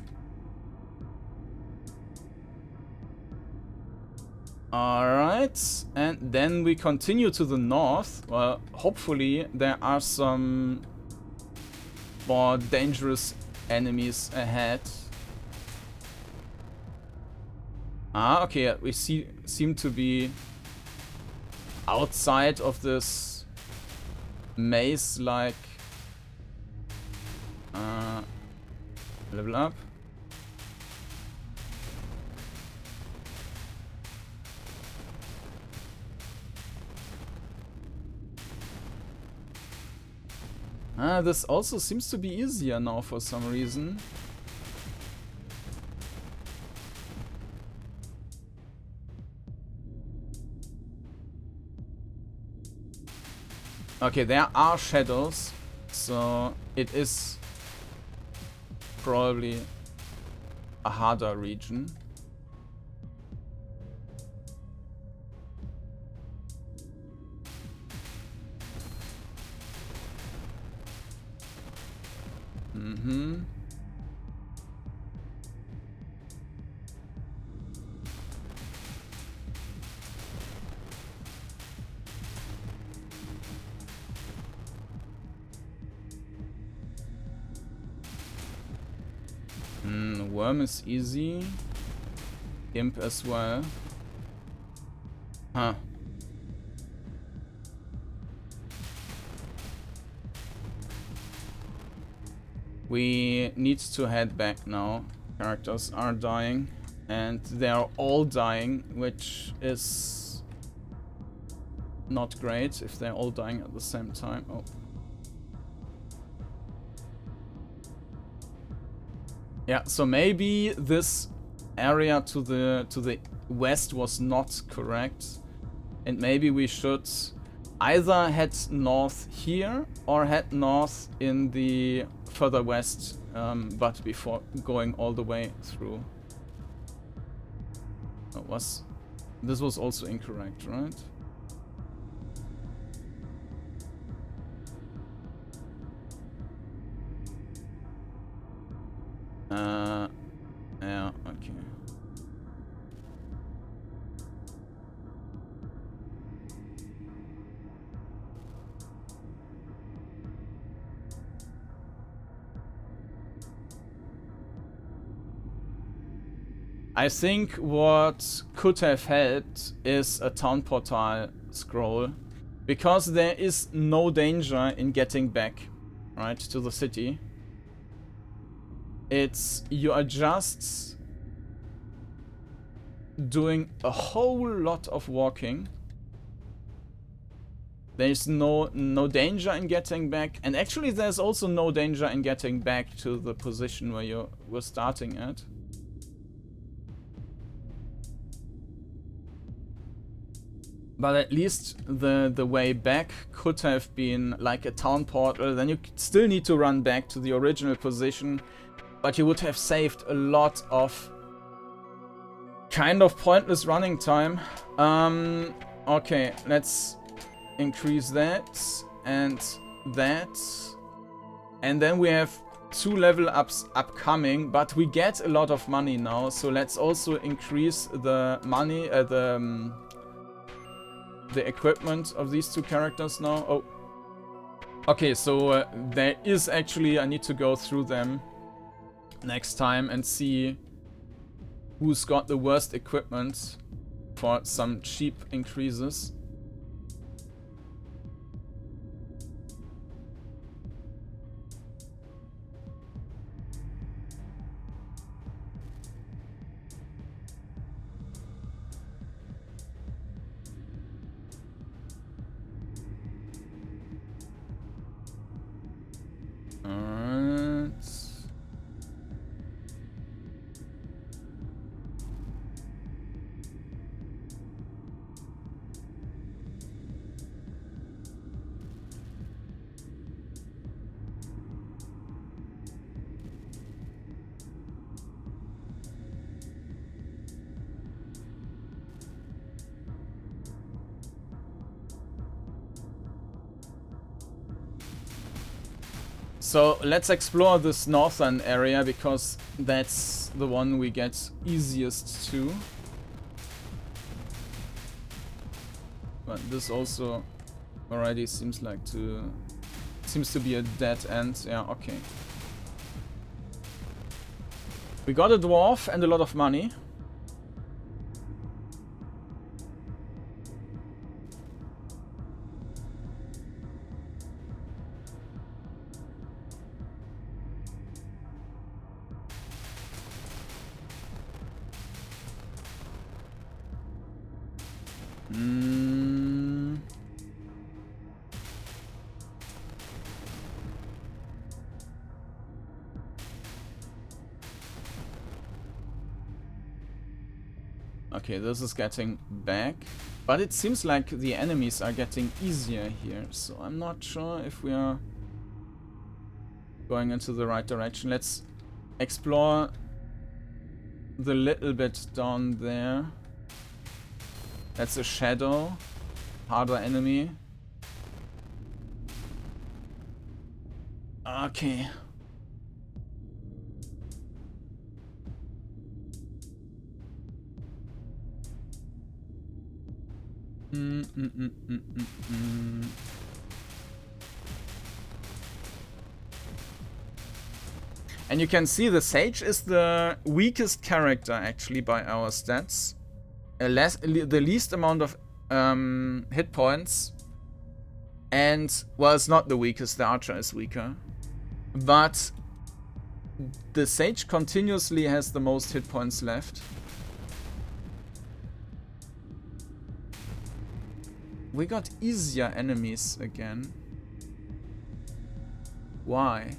Speaker 1: Alright, and then we continue to the north. Well, hopefully there are some more dangerous enemies ahead. Ah, okay, we seem to be outside of this maze-like level up. This also seems to be easier now for some reason. Okay, there are shadows, so it is probably a harder region. Worm is easy. Imp as well. Huh. We need to head back now. Characters are dying. And they are all dying, which is not great if they're all dying at the same time. Oh. Yeah, so maybe this area to the west was not correct, and maybe we should either head north here or head north in the further west, but before going all the way through. This was also incorrect, right? Yeah, okay. I think what could have helped is a town portal scroll. Because there is no danger in getting back, right, to the city. You are just doing a whole lot of walking. There's no danger in getting back, and actually there's also no danger in getting back to the position where you were starting at. But at least the way back could have been like a town portal. Then you still need to run back to the original position, but you would have saved a lot of kind of pointless running time. Okay, let's increase that and that. And then we have 2 level ups upcoming, but we get a lot of money now. So let's also increase the money, the equipment of these 2 characters now. Oh. Okay, so there is actually, I need to go through them next time and see who's got the worst equipment for some cheap increases. So let's explore this northern area, because that's the one we get easiest to. But this also already seems to be a dead end. Yeah, okay. We got a dwarf and a lot of money. Okay, this is getting back, but it seems like the enemies are getting easier here, so I'm not sure if we are going into the right direction. Let's explore the little bit down there. That's a shadow, harder enemy. Okay. And you can see the Sage is the weakest character actually by our stats. The least amount of hit points. And, well, it's not the weakest, the Archer is weaker. But the Sage continuously has the most hit points left. We got easier enemies again. Why?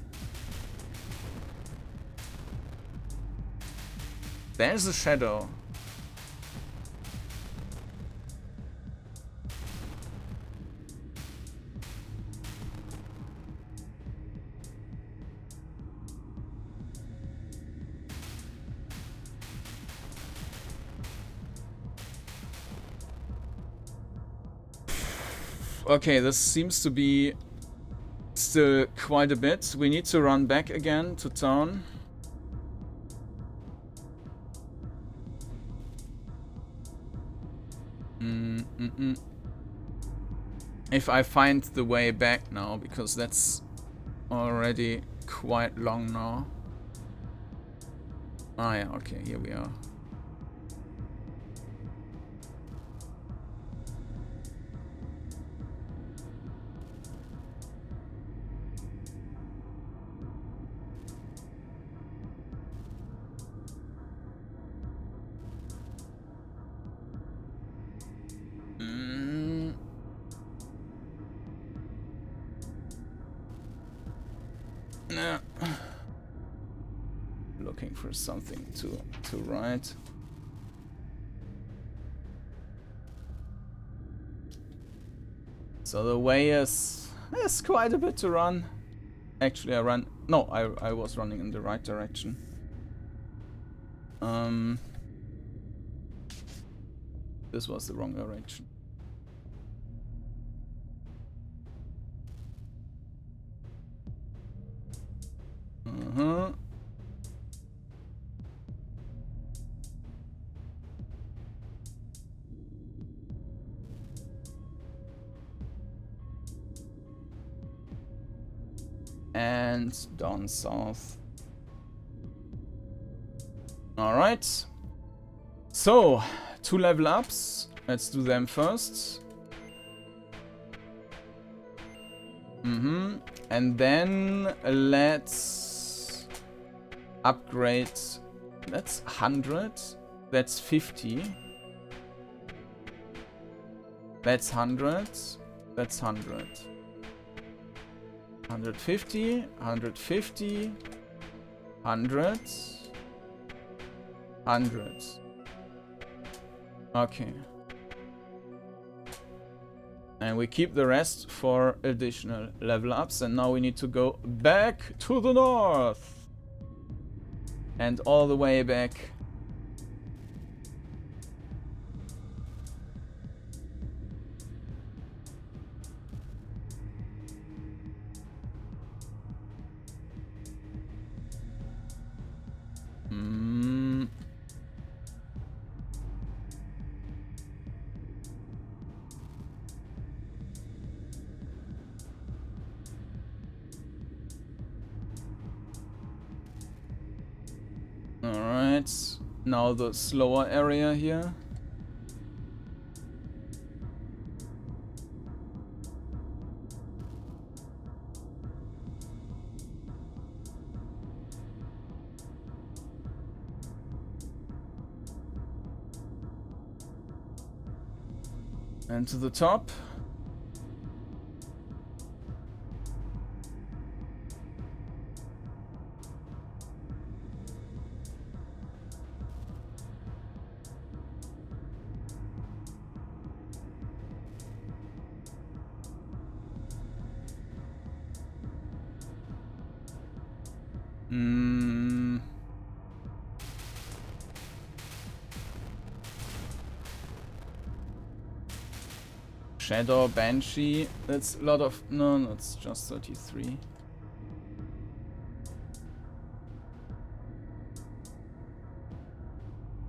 Speaker 1: There's a shadow. Okay, this seems to be still quite a bit. We need to run back again to town. If I find the way back now, because that's already quite long now. Ah yeah, okay, here we are. Yeah. Looking for something to write. So the way is quite a bit to run. Actually, I was running in the right direction. This was the wrong direction. And down south. Alright. So, 2 level ups. Let's do them first. And then let's upgrade. That's 100. That's 50. That's 100. That's 100. 150, 150, 100, 100. Okay. And we keep the rest for additional level ups. And now we need to go back to the north. And all the way back. Alright, now the slower area here. And to the top. Shadow, Banshee, that's a lot of... No, it's just 33.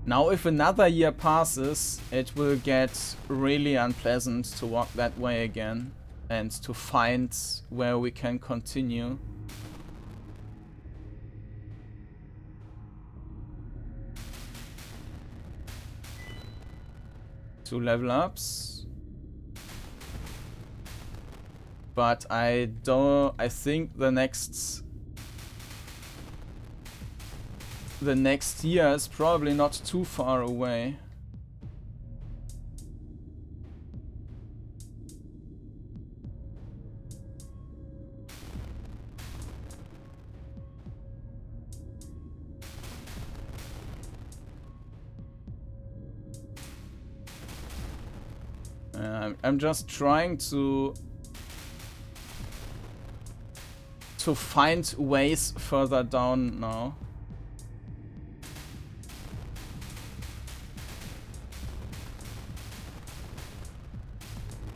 Speaker 1: Now if another year passes, it will get really unpleasant to walk that way again and to find where we can continue. Two level ups. But I think the next year is probably not too far away. I'm just trying to find ways further down now.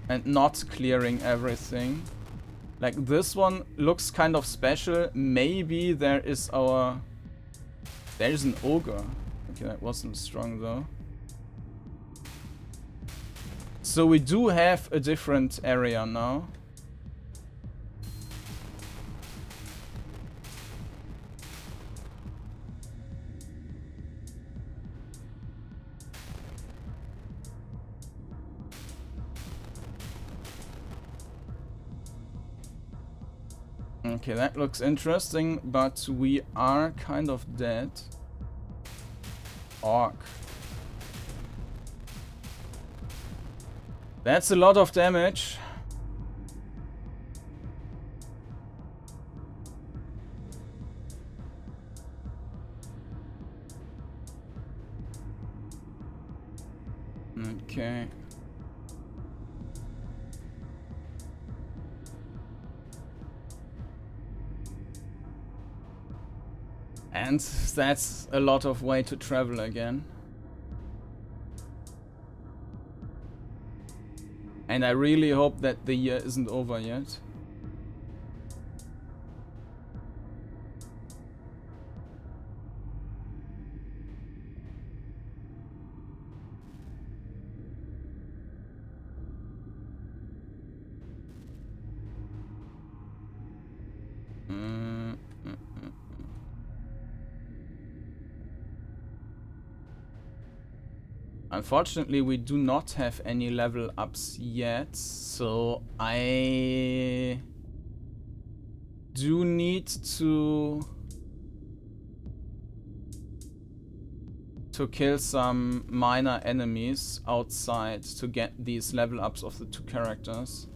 Speaker 1: And not clearing everything. Like this one looks kind of special. Maybe there is an ogre. Okay, that wasn't strong though. So we do have a different area now. Okay, that looks interesting, but we are kind of dead. Orc. That's a lot of damage. Okay. And that's a lot of way to travel again. And I really hope that the year isn't over yet. Unfortunately, we do not have any level ups yet, so I do need to kill some minor enemies outside to get these level ups of the two characters.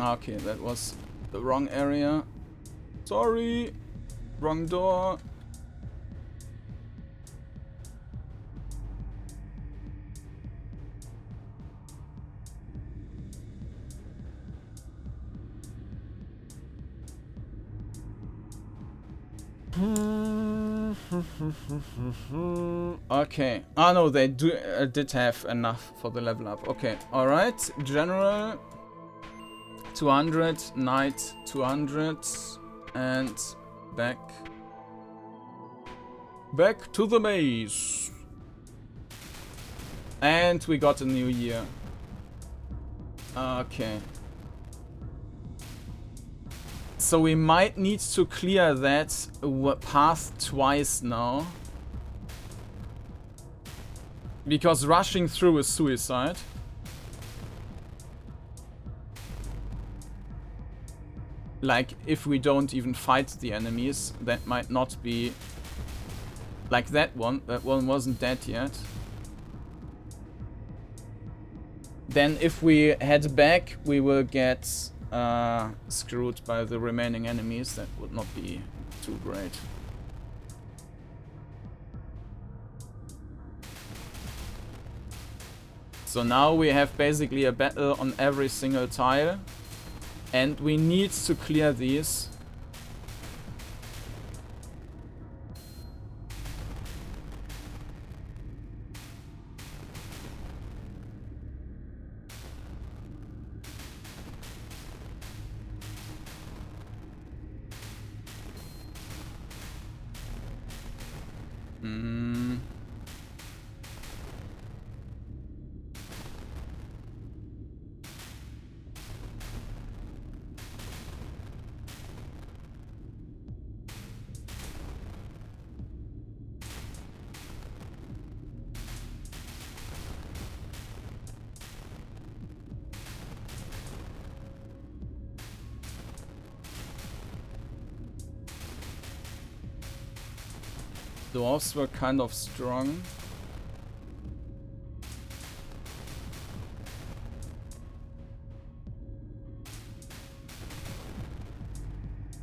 Speaker 1: Okay, that was the wrong area. Sorry, wrong door. Okay. Oh no, they did have enough for the level up. Okay. All right. General 200, knight 200, and back to the maze. And we got a new year. Okay. So we might need to clear that path twice now. Because rushing through is suicide. Like, if we don't even fight the enemies, that might not be... Like that one wasn't dead yet. Then if we head back, we will get screwed by the remaining enemies. That would not be too great. So now we have basically a battle on every single tile. And we need to clear these. Dwarves were kind of strong.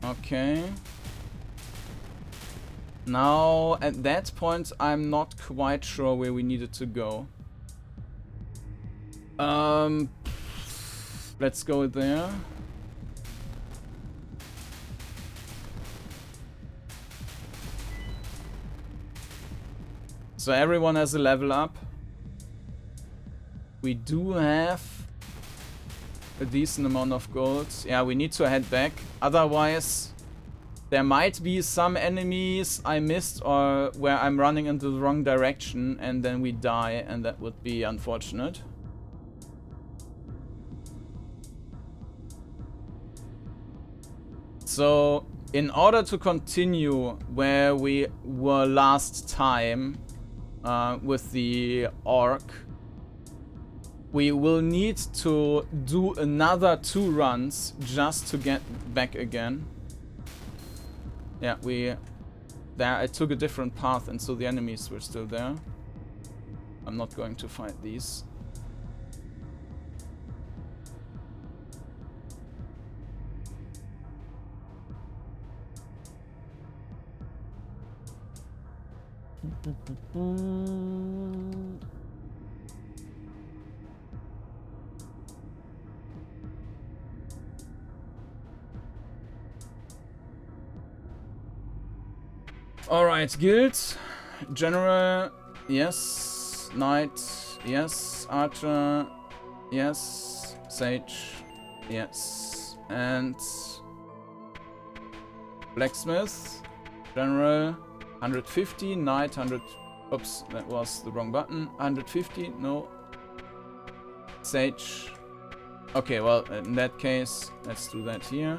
Speaker 1: Okay. Now, at that point, I'm not quite sure where we needed to go. Let's go there. So everyone has a level up. We do have a decent amount of gold. Yeah, we need to head back. Otherwise, there might be some enemies I missed or where I'm running into the wrong direction and then we die, and that would be unfortunate. So, in order to continue where we were last time with the orc, We will need to do another 2 runs just to get back again. Yeah, there I took a different path and so the enemies were still there. I'm not going to fight these. Alright, guild. General, yes. Knight, yes. Archer, yes. Sage, yes. And blacksmith, general, 150. Knight, 100. Oops, that was the wrong button. 150, no. Sage. Okay, well, in that case, let's do that here.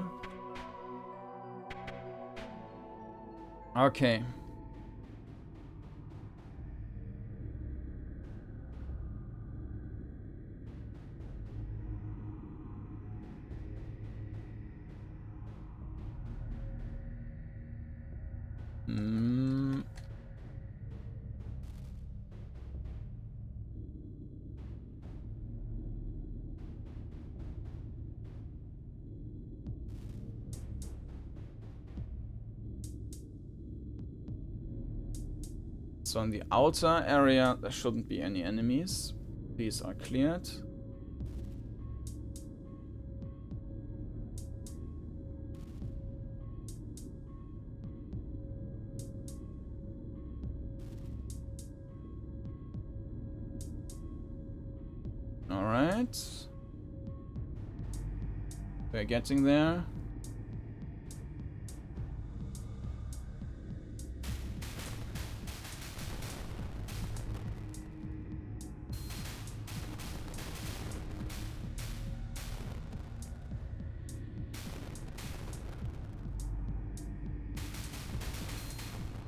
Speaker 1: Okay. So in the outer area, there shouldn't be any enemies. These are cleared. Alright. We're getting there.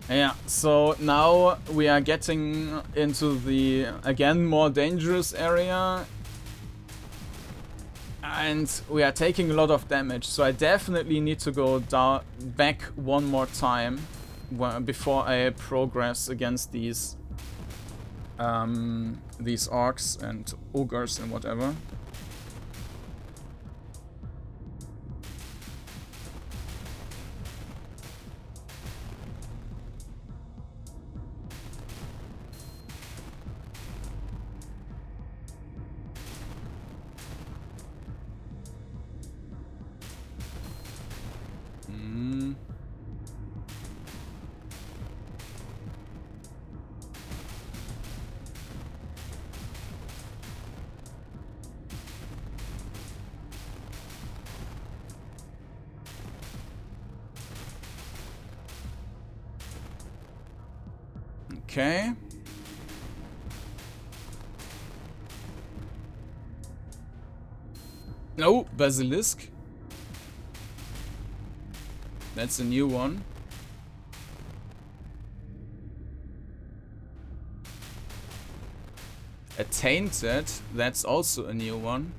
Speaker 1: Yeah, so now we are getting into the, again, more dangerous area. And we are taking a lot of damage, so I definitely need to go back one more time before I progress against these orcs and ogres and whatever. Okay. No, Basilisk. That's a new one. A Tainted, that's also a new one.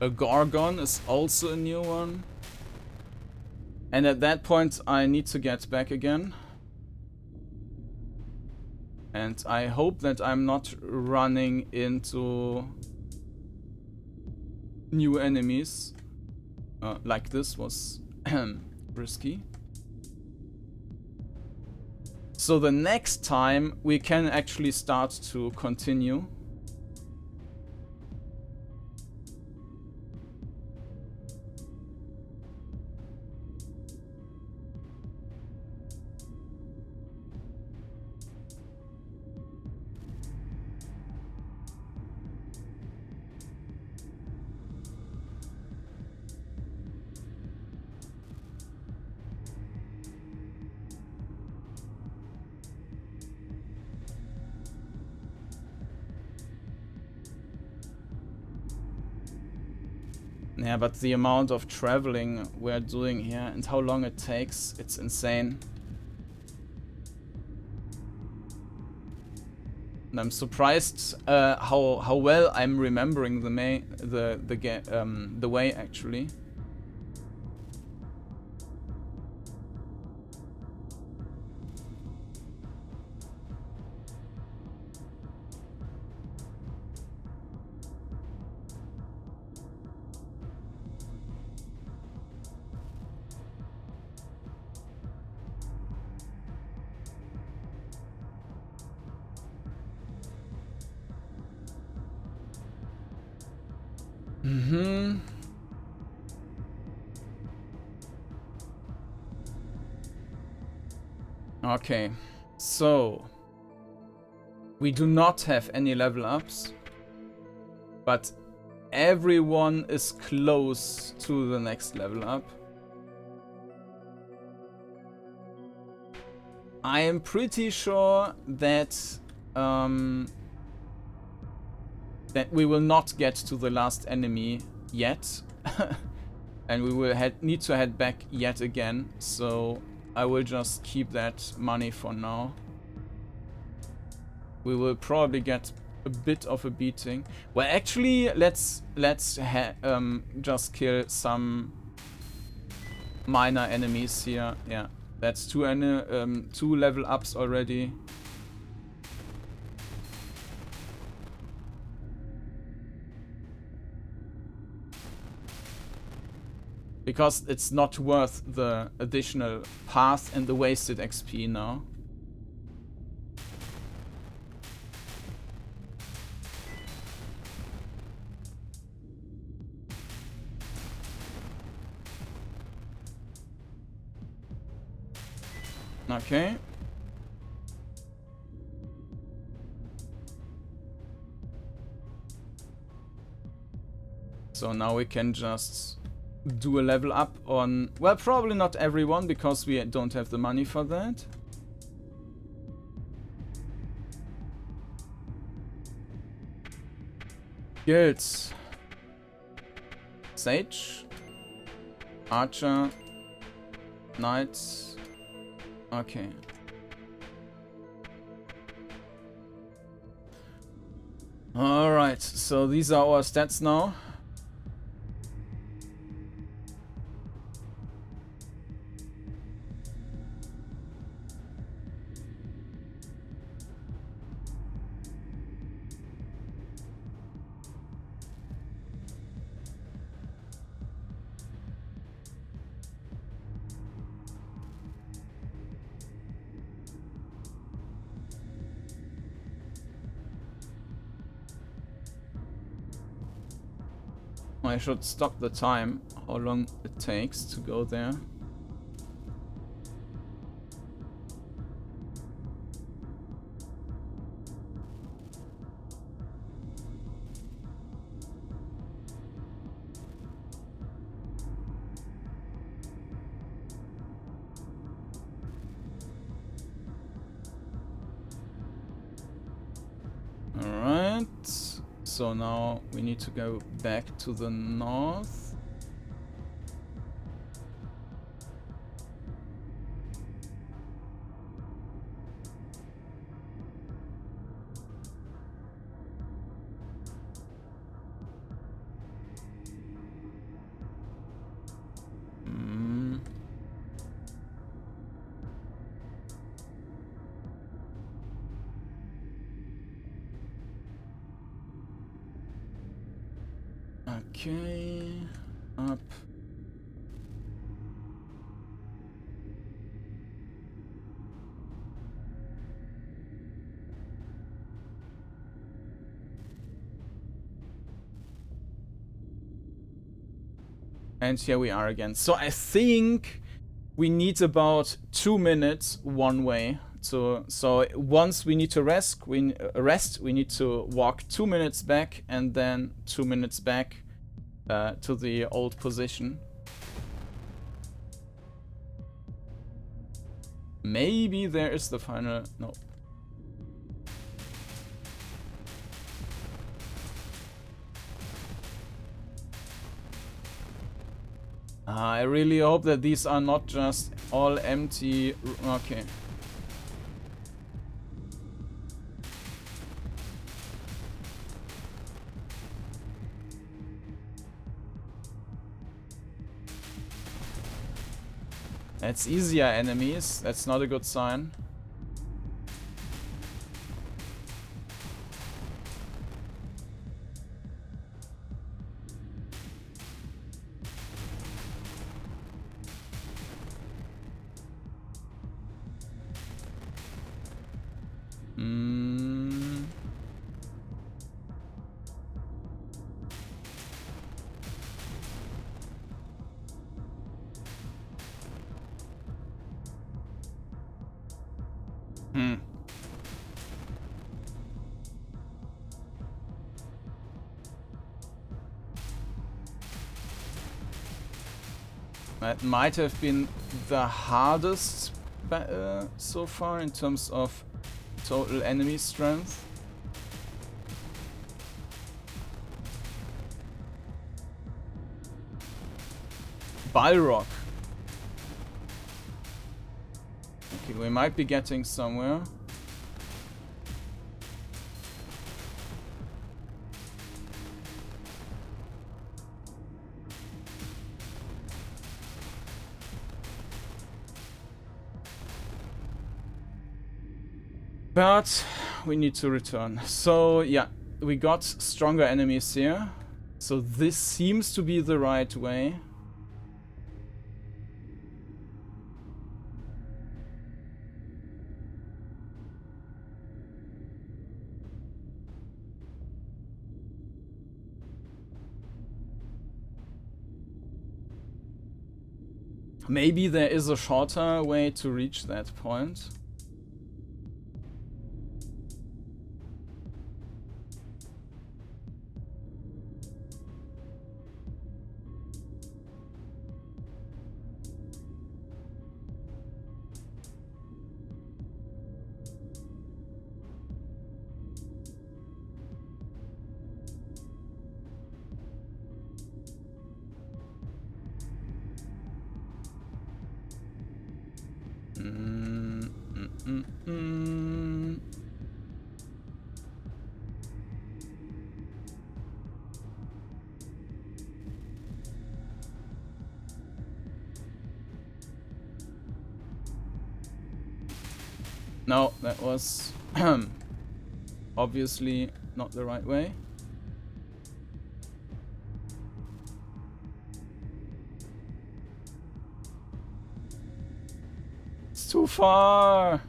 Speaker 1: A Gorgon is also a new one. And at that point I need to get back again. And I hope that I'm not running into new enemies. Like this was risky. So the next time we can actually start to continue. Yeah, but the amount of traveling we're doing here and how long it takes, it's insane. And I'm surprised how well I'm remembering the way actually. Okay, so we do not have any level ups, but everyone is close to the next level up. I am pretty sure that that we will not get to the last enemy yet, and we will need to head back yet again. So I will just keep that money for now. We will probably get a bit of a beating. Well, actually, let's just kill some minor enemies here. Yeah, that's two level ups already. Because it's not worth the additional path and the wasted XP now. Okay. So now we can just do a level up on, well, probably not everyone because we don't have the money for that. Good. Sage, Archer, Knight. Okay. Alright, so these are our stats now. I should stop the time, how long it takes to go there. Alright. So now we need to go back to the north. Okay, up. And here we are again. So I think we need about 2 minutes one way. So once we need to rest, we need to walk 2 minutes back and then 2 minutes back to the old position. Maybe there is the final... No. I really hope that these are not just all empty... Okay. That's easier enemies. That's not a good sign. That might have been the hardest so far in terms of total enemy strength. Balrog. Okay, we might be getting somewhere. But we need to return. So yeah, we got stronger enemies here. So this seems to be the right way. Maybe there is a shorter way to reach that point. No, that was obviously not the right way. It's too far.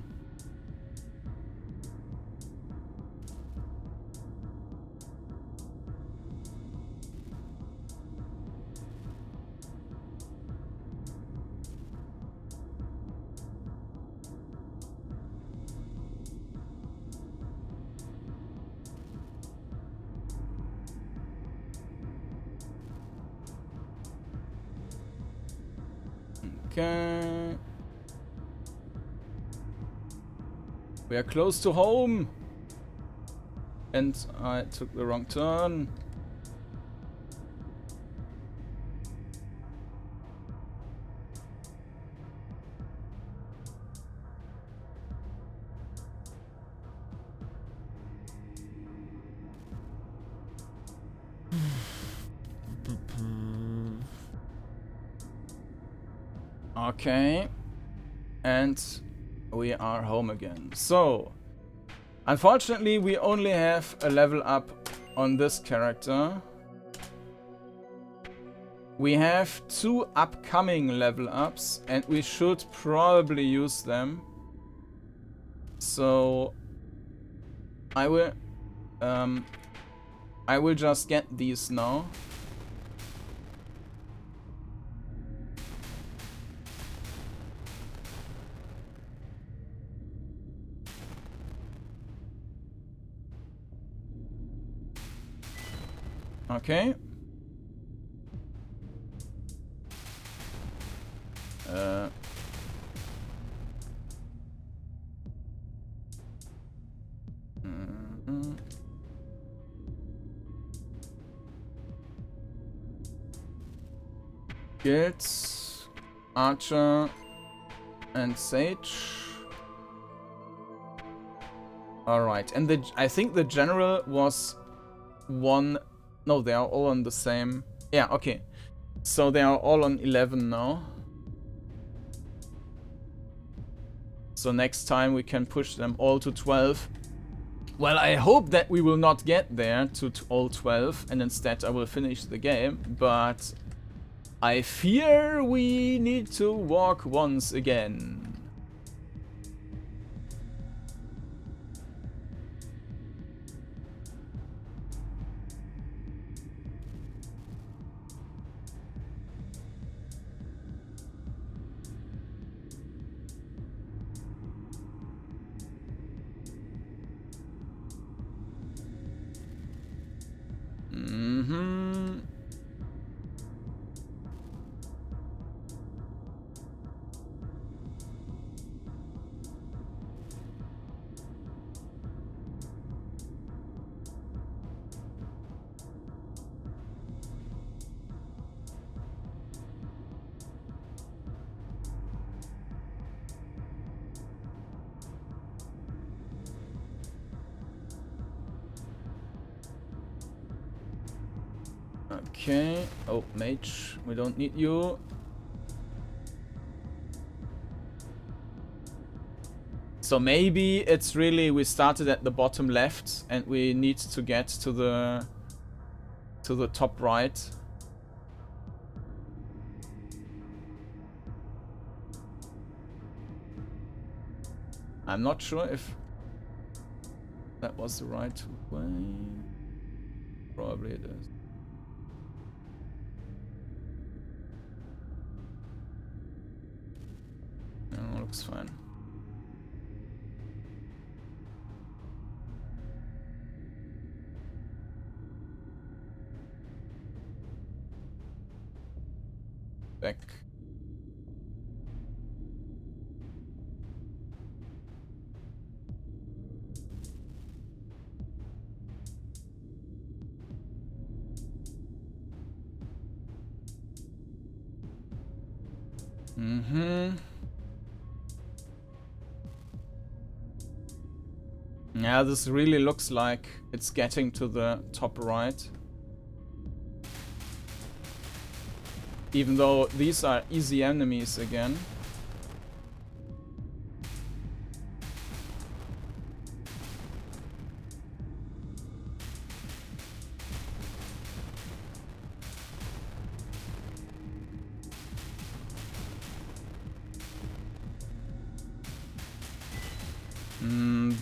Speaker 1: Okay. We are close to home. And I took the wrong turn. Okay. And we are home again. So, unfortunately, we only have a level up on this character. We have 2 upcoming level ups, and we should probably use them. So, I will just get these now. Okay. Guilds, Archer, and Sage. Alright, and I think the General was one... No, they are all on the same... Yeah, okay. So they are all on 11 now. So next time we can push them all to 12. Well, I hope that we will not get there to all 12 and instead I will finish the game, but I fear we need to walk once again. Okay. Oh, mage, we don't need you. So maybe it's really we started at the bottom left and we need to get to the top right. I'm not sure if that was the right way. Probably it is. No, looks fine. Back. Yeah, this really looks like it's getting to the top right. Even though these are easy enemies again.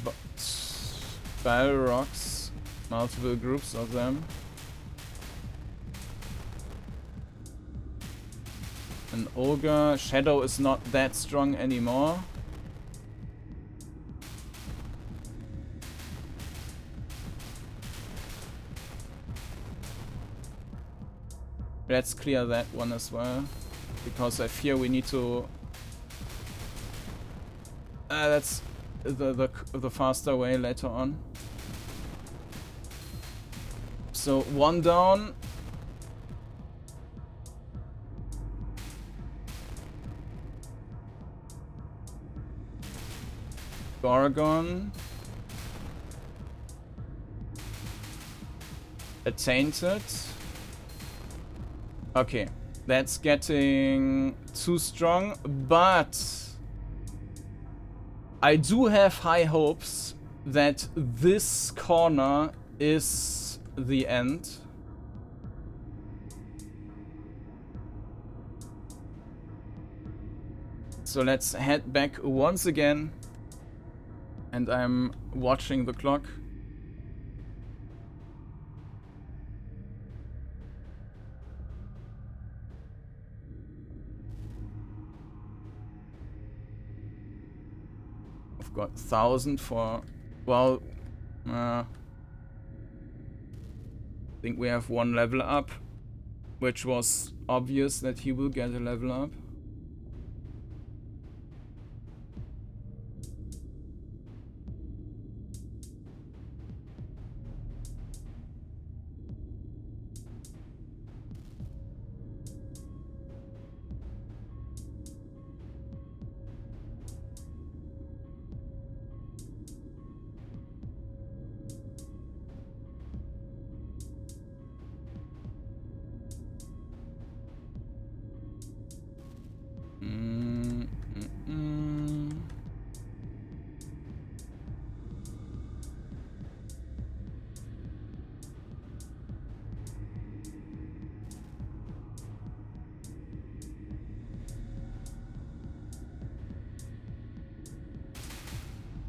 Speaker 1: But barrel rocks, multiple groups of them. An ogre. Shadow is not that strong anymore. Let's clear that one as well, because I fear we need to. That's the faster way later on. So one down. Gorgon. A tainted. Okay, that's getting too strong, but I do have high hopes that this corner is the end. So let's head back once again. And I'm watching the clock. I've got 1,000 for, well, I think we have one level up, which was obvious that he will get a level up.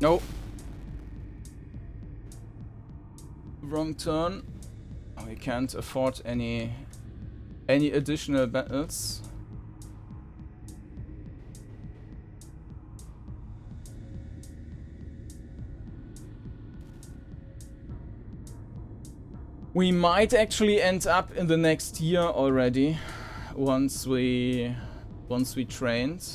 Speaker 1: No. Wrong turn. We can't afford any additional battles. We might actually end up in the next year already, once we trained.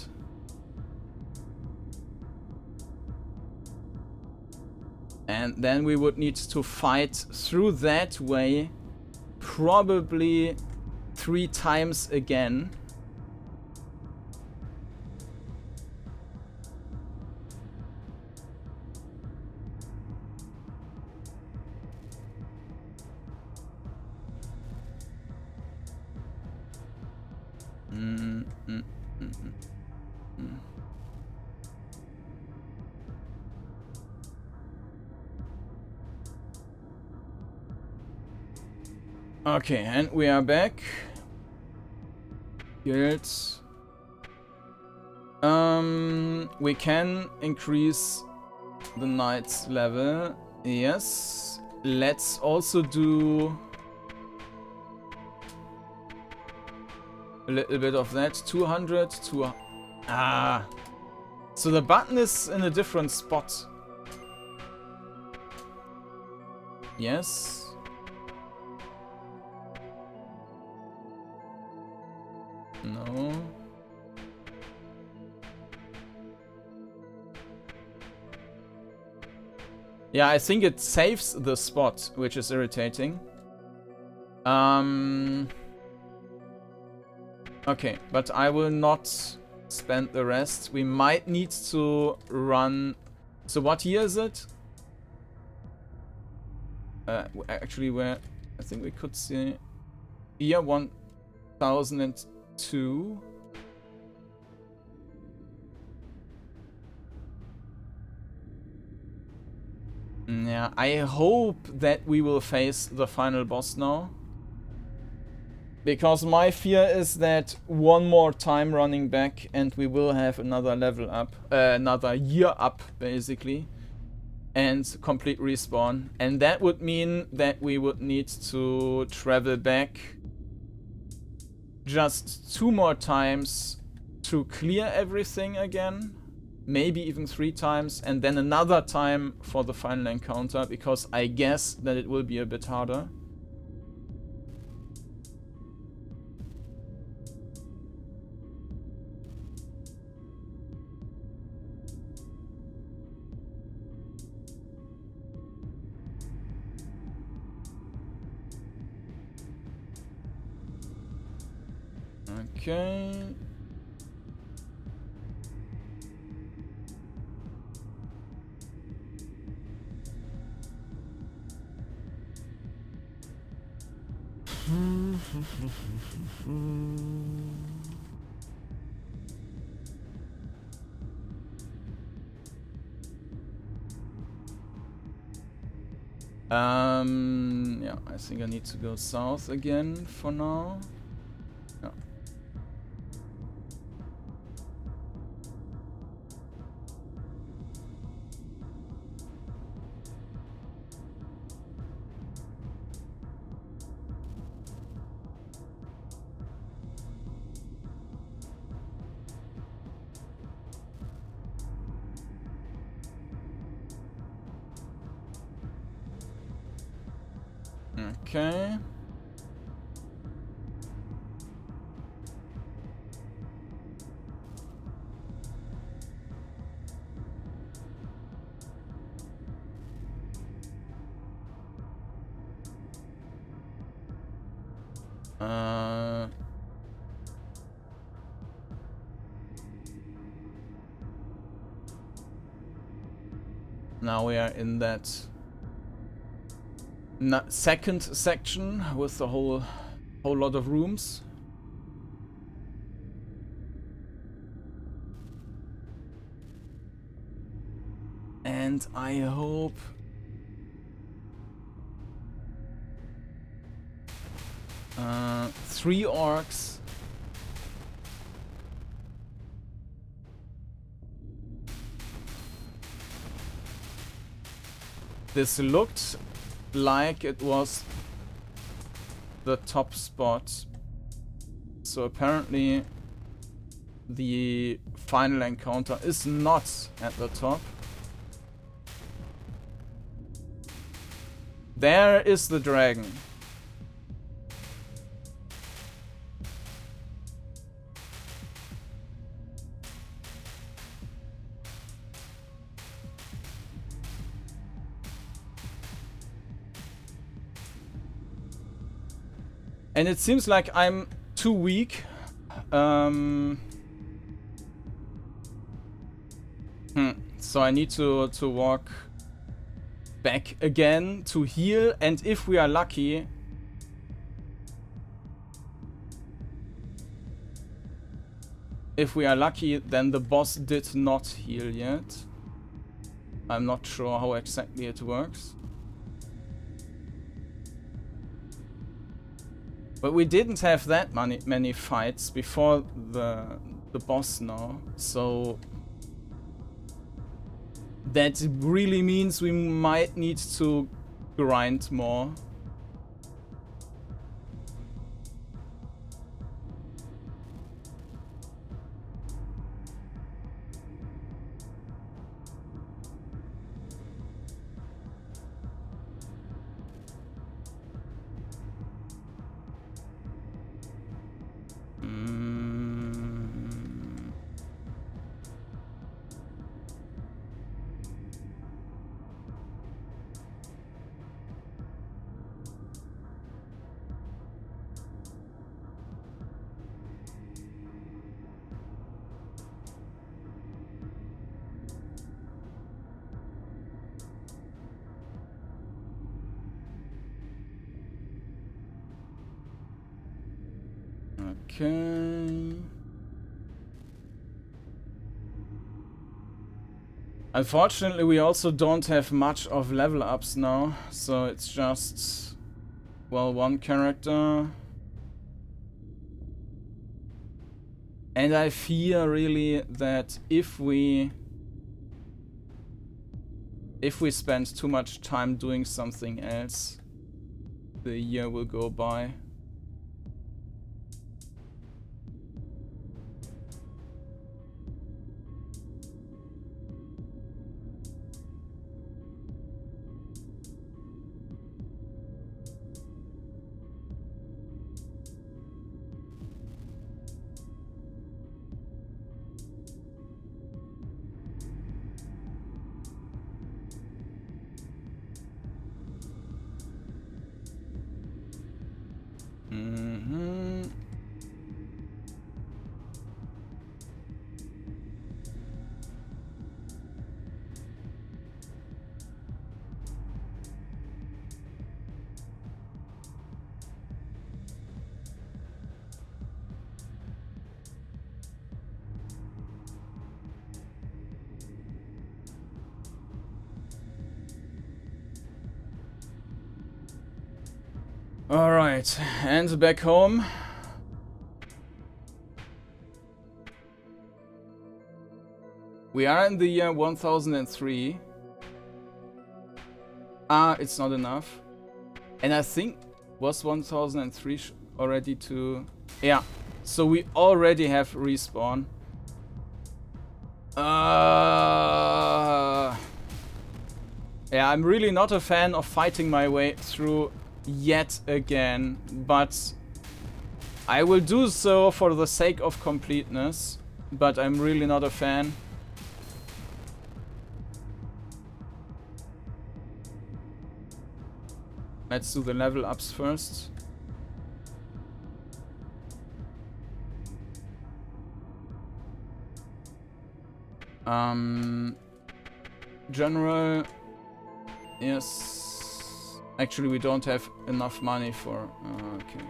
Speaker 1: And then we would need to fight through that way, probably 3 times again. Okay, and we are back. Guilds. We can increase the knight's level. Yes. Let's also do a little bit of that. 200 to... Ah. So the button is in a different spot. Yes. No. Yeah, I think it saves the spot, which is irritating. Okay, but I will not spend the rest. We might need to run... So what year is it? Actually, where... I think we could see... Year 1002. Yeah, I hope that we will face the final boss now. Because my fear is that one more time running back and we will have another level up. Another year up, basically. And complete respawn. And that would mean that we would need to travel back just 2 more times to clear everything again. Maybe even 3 times, and then another time for the final encounter, because I guess that it will be a bit harder. Okay. Yeah, I think I need to go south again for now. Yeah. Okay. Now we are in that second section with a whole lot of rooms. And I hope three orcs. This looked like it was the top spot. So apparently the final encounter is not at the top. There is the dragon. And it seems like I'm too weak. So I need to walk back again to heal, and if we are lucky, then the boss did not heal yet. I'm not sure how exactly it works. But we didn't have that many fights before the boss now, so that really means we might need to grind more. Okay. Unfortunately, we also don't have much of level ups now, so it's just, well, one character. And I fear really that if we spend too much time doing something else, the year will go by. Alright, and back home. We are in the year 1003. Ah, it's not enough. And I think was 1003 already to... Yeah, so we already have respawn. Yeah, I'm really not a fan of fighting my way through yet again, but I will do so for the sake of completeness, but I'm really not a fan. Let's do the level ups first. General, yes. Actually, we don't have enough money for... okay.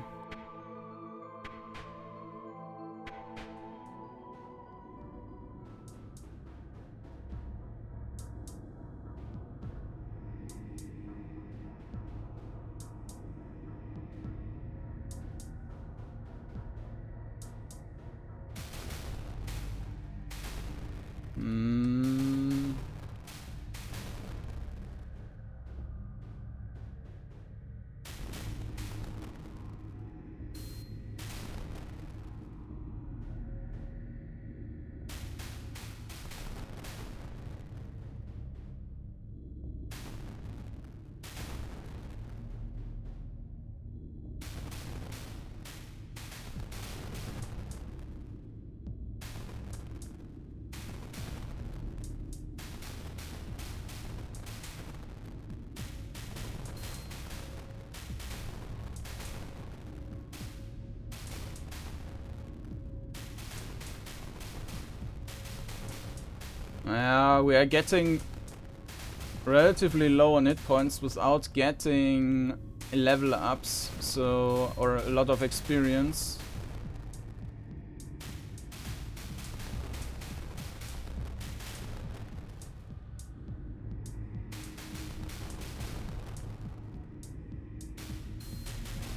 Speaker 1: We are getting relatively low on hit points without getting level ups, so, or a lot of experience.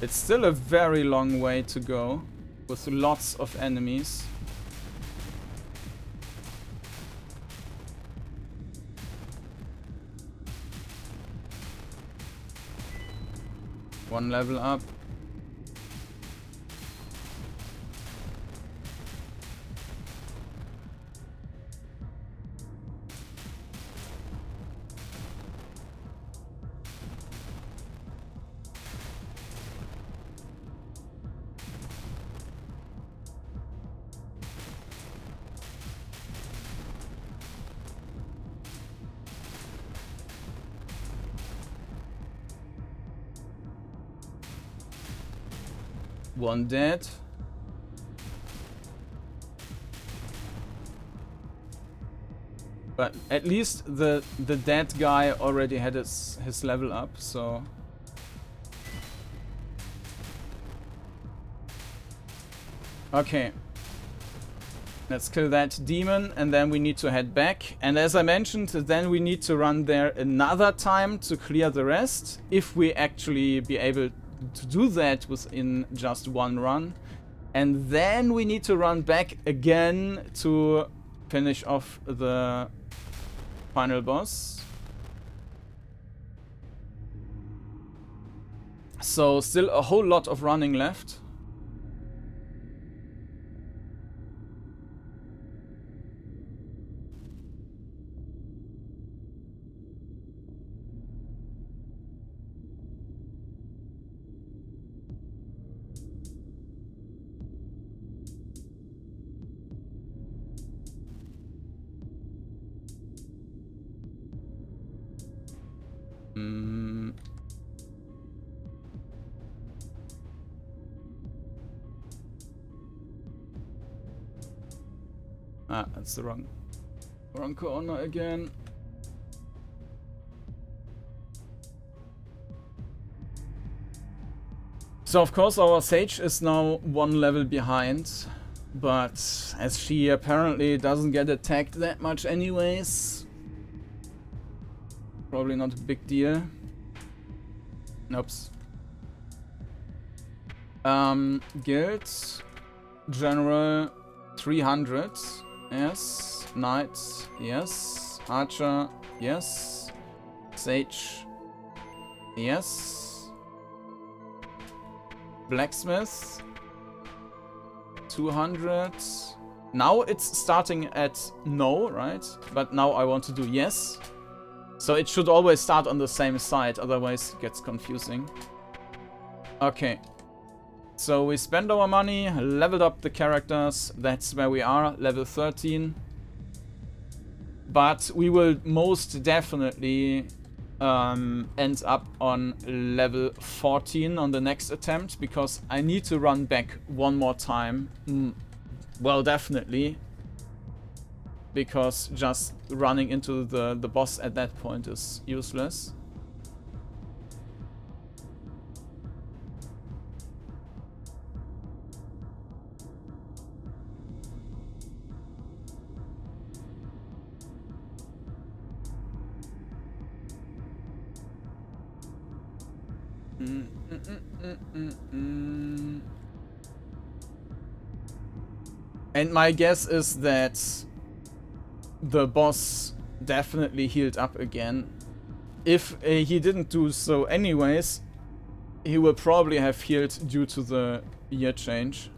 Speaker 1: It's still a very long way to go, with lots of enemies. One level up. One dead. But at least the dead guy already had his level up, so... Okay. Let's kill that demon, and then we need to head back. And as I mentioned, then we need to run there another time to clear the rest, if we actually be able to do that within just one run. And then we need to run back again to finish off the final boss. So still a whole lot of running left. Ah, that's the wrong corner again. So of course our Sage is now one level behind, but as she apparently doesn't get attacked that much anyways, probably not a big deal. Nope. Guild General 300. Yes. Knight. Yes. Archer. Yes. Sage. Yes. Blacksmith. 200. Now it's starting at no, right? But now I want to do yes. So it should always start on the same side, otherwise it gets confusing. Okay. So we spend our money, leveled up the characters, that's where we are, level 13. But we will most definitely end up on level 14 on the next attempt, because I need to run back one more time. Well, definitely. Because just running into the boss at that point is useless. And my guess is that the boss definitely healed up again. If he didn't do so anyways, he will probably have healed due to the year change.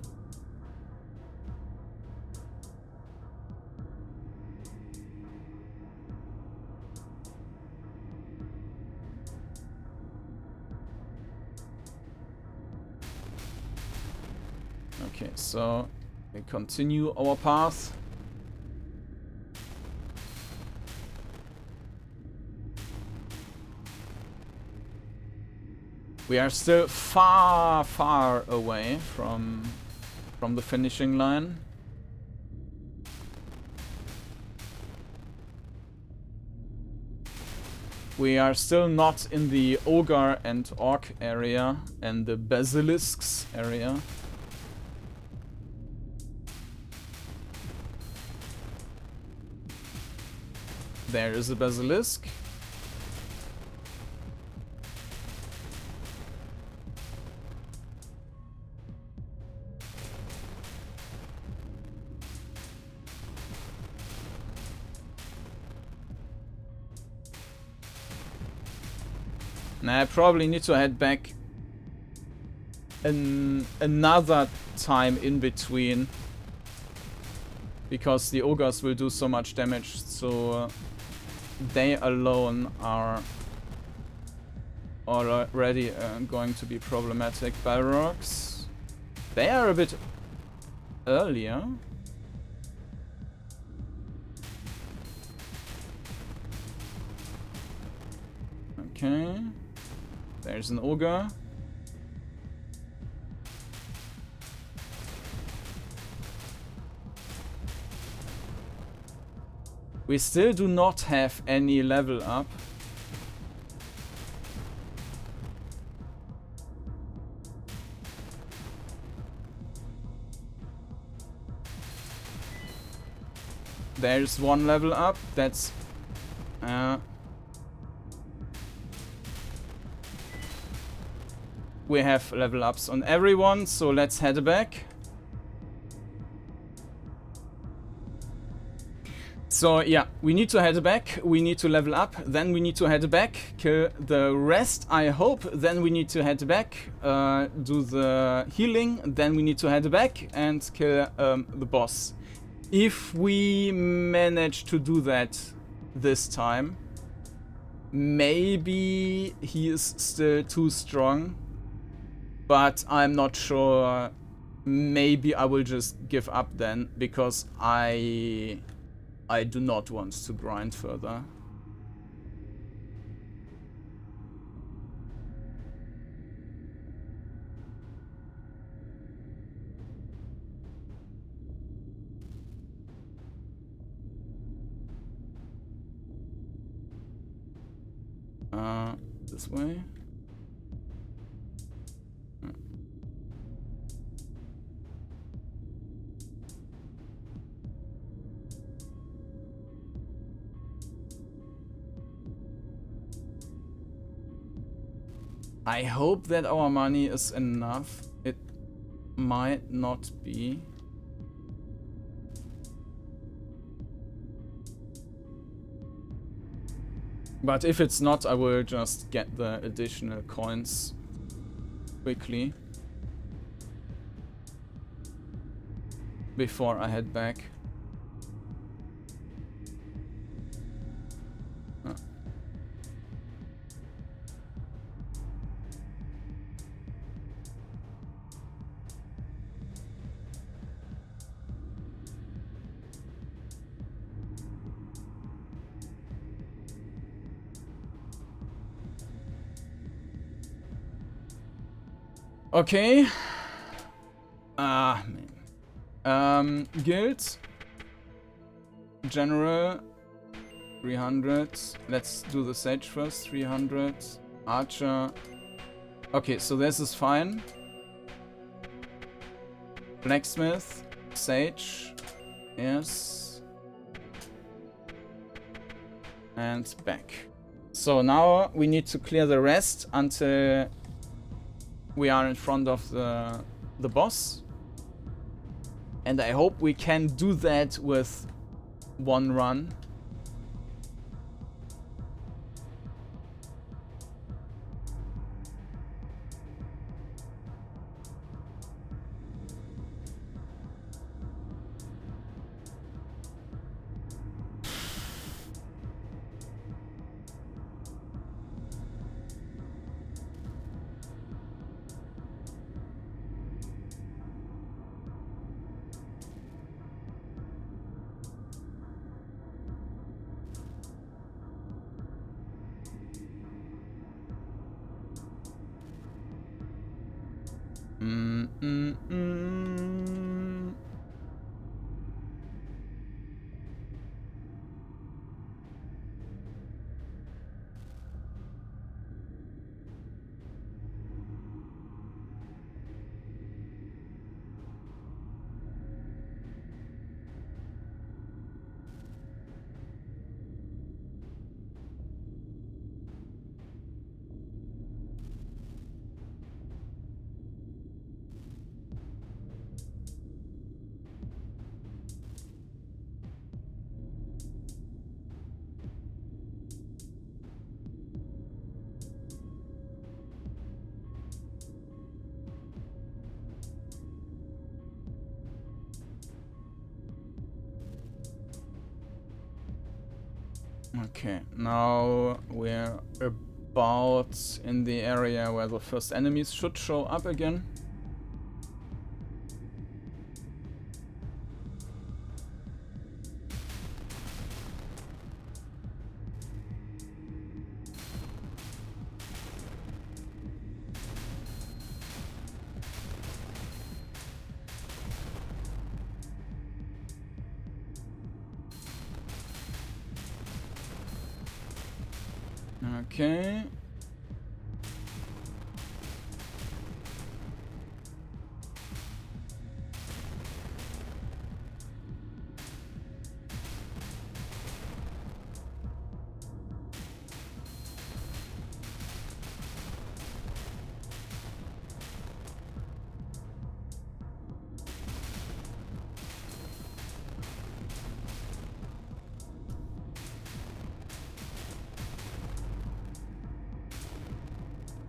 Speaker 1: Okay, so we continue our path. We are still far, far away from the finishing line. We are still not in the ogre and orc area and the basilisks area. There is a basilisk. Now I probably need to head back another time in between, because the ogres will do so much damage, so they alone are already going to be problematic. Balrogs, they are a bit earlier. Okay, there's an ogre. We still do not have any level up. There's one level up. That's we have level ups on everyone, so let's head back. So yeah, we need to head back, we need to level up, then we need to head back, kill the rest, I hope, then we need to head back, do the healing, then we need to head back and kill the boss. If we manage to do that this time, maybe he is still too strong, but I'm not sure. Maybe I will just give up then, because I do not want to grind further. This way. I hope that our money is enough. It might not be. But if it's not, I will just get the additional coins quickly before I head back. Okay. Guild. General. 300. Let's do the sage first. 300. Archer. Okay, so this is fine. Blacksmith. Sage. Yes. And back. So now we need to clear the rest until we are in front of the boss, and I hope we can do that with one run. Okay, now we're about in the area where the first enemies should show up again. Okay.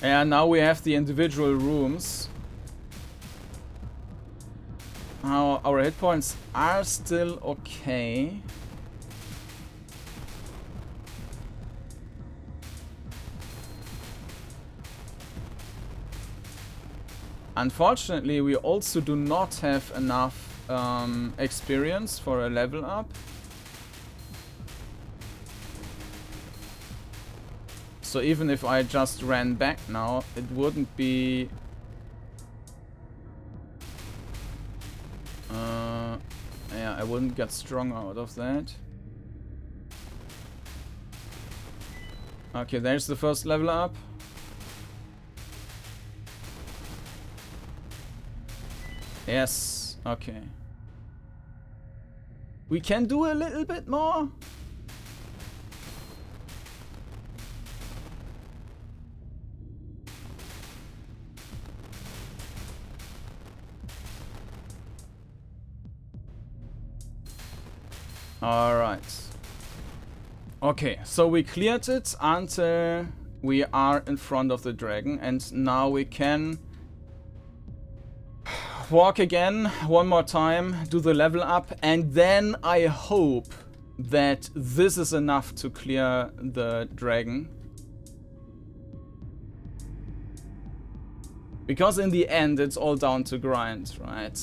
Speaker 1: And now we have the individual rooms. Our hit points are still okay. Unfortunately, we also do not have enough experience for a level up. So even if I just ran back now, it wouldn't be... yeah, I wouldn't get strong out of that. Okay, there's the first level up. Yes, okay. We can do a little bit more. Alright. Okay, so we cleared it until we are in front of the dragon, and now we can walk again one more time, do the level up, and then I hope that this is enough to clear the dragon. Because in the end it's all down to grind, right?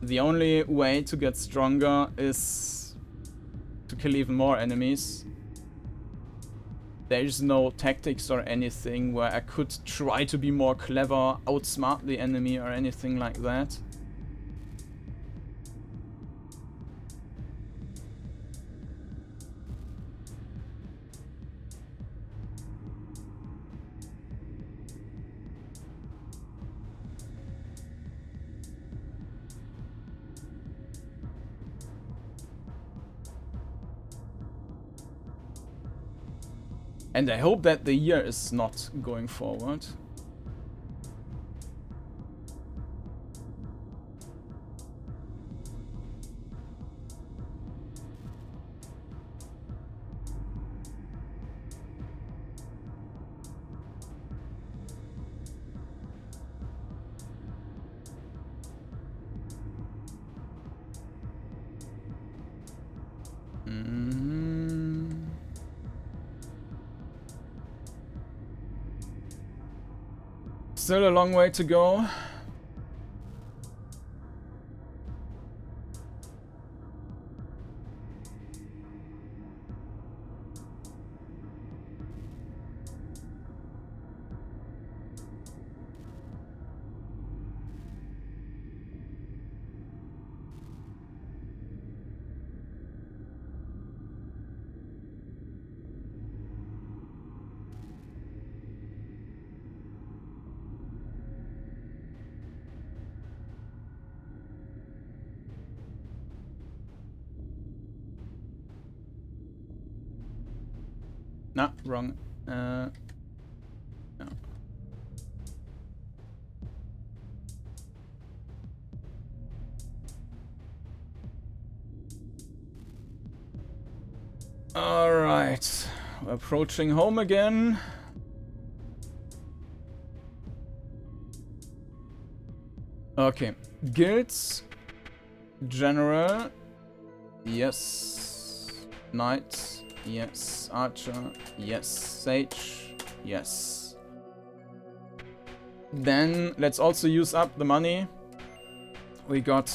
Speaker 1: The only way to get stronger is to kill even more enemies. There's no tactics or anything where I could try to be more clever, outsmart the enemy or anything like that. And I hope that the year is not going forward. Still a long way to go. No, wrong. No. All right, we're approaching home again. Okay, guilds, general, yes, knight, yes. Archer, yes. Sage, yes. Then let's also use up the money. We got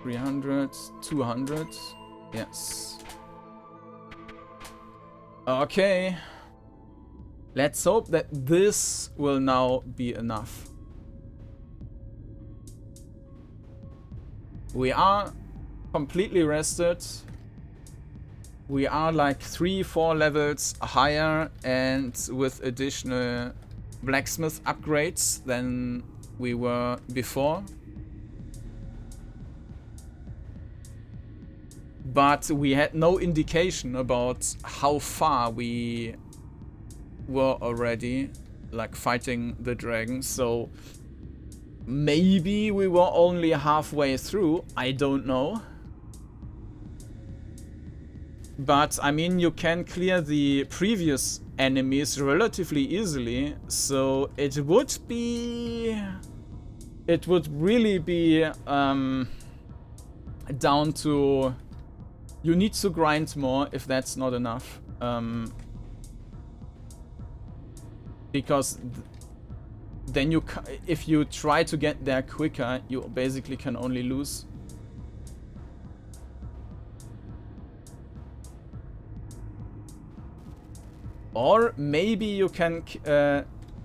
Speaker 1: 300, 200, yes. Okay. Let's hope that this will now be enough. We are completely rested. We are like 3-4 levels higher and with additional blacksmith upgrades than we were before. But we had no indication about how far we were already, like, fighting the dragon, so maybe we were only halfway through, I don't know. But, I mean, you can clear the previous enemies relatively easily, so it would really be down to... You need to grind more if that's not enough. Because then if you try to get there quicker, you basically can only lose. Or maybe you can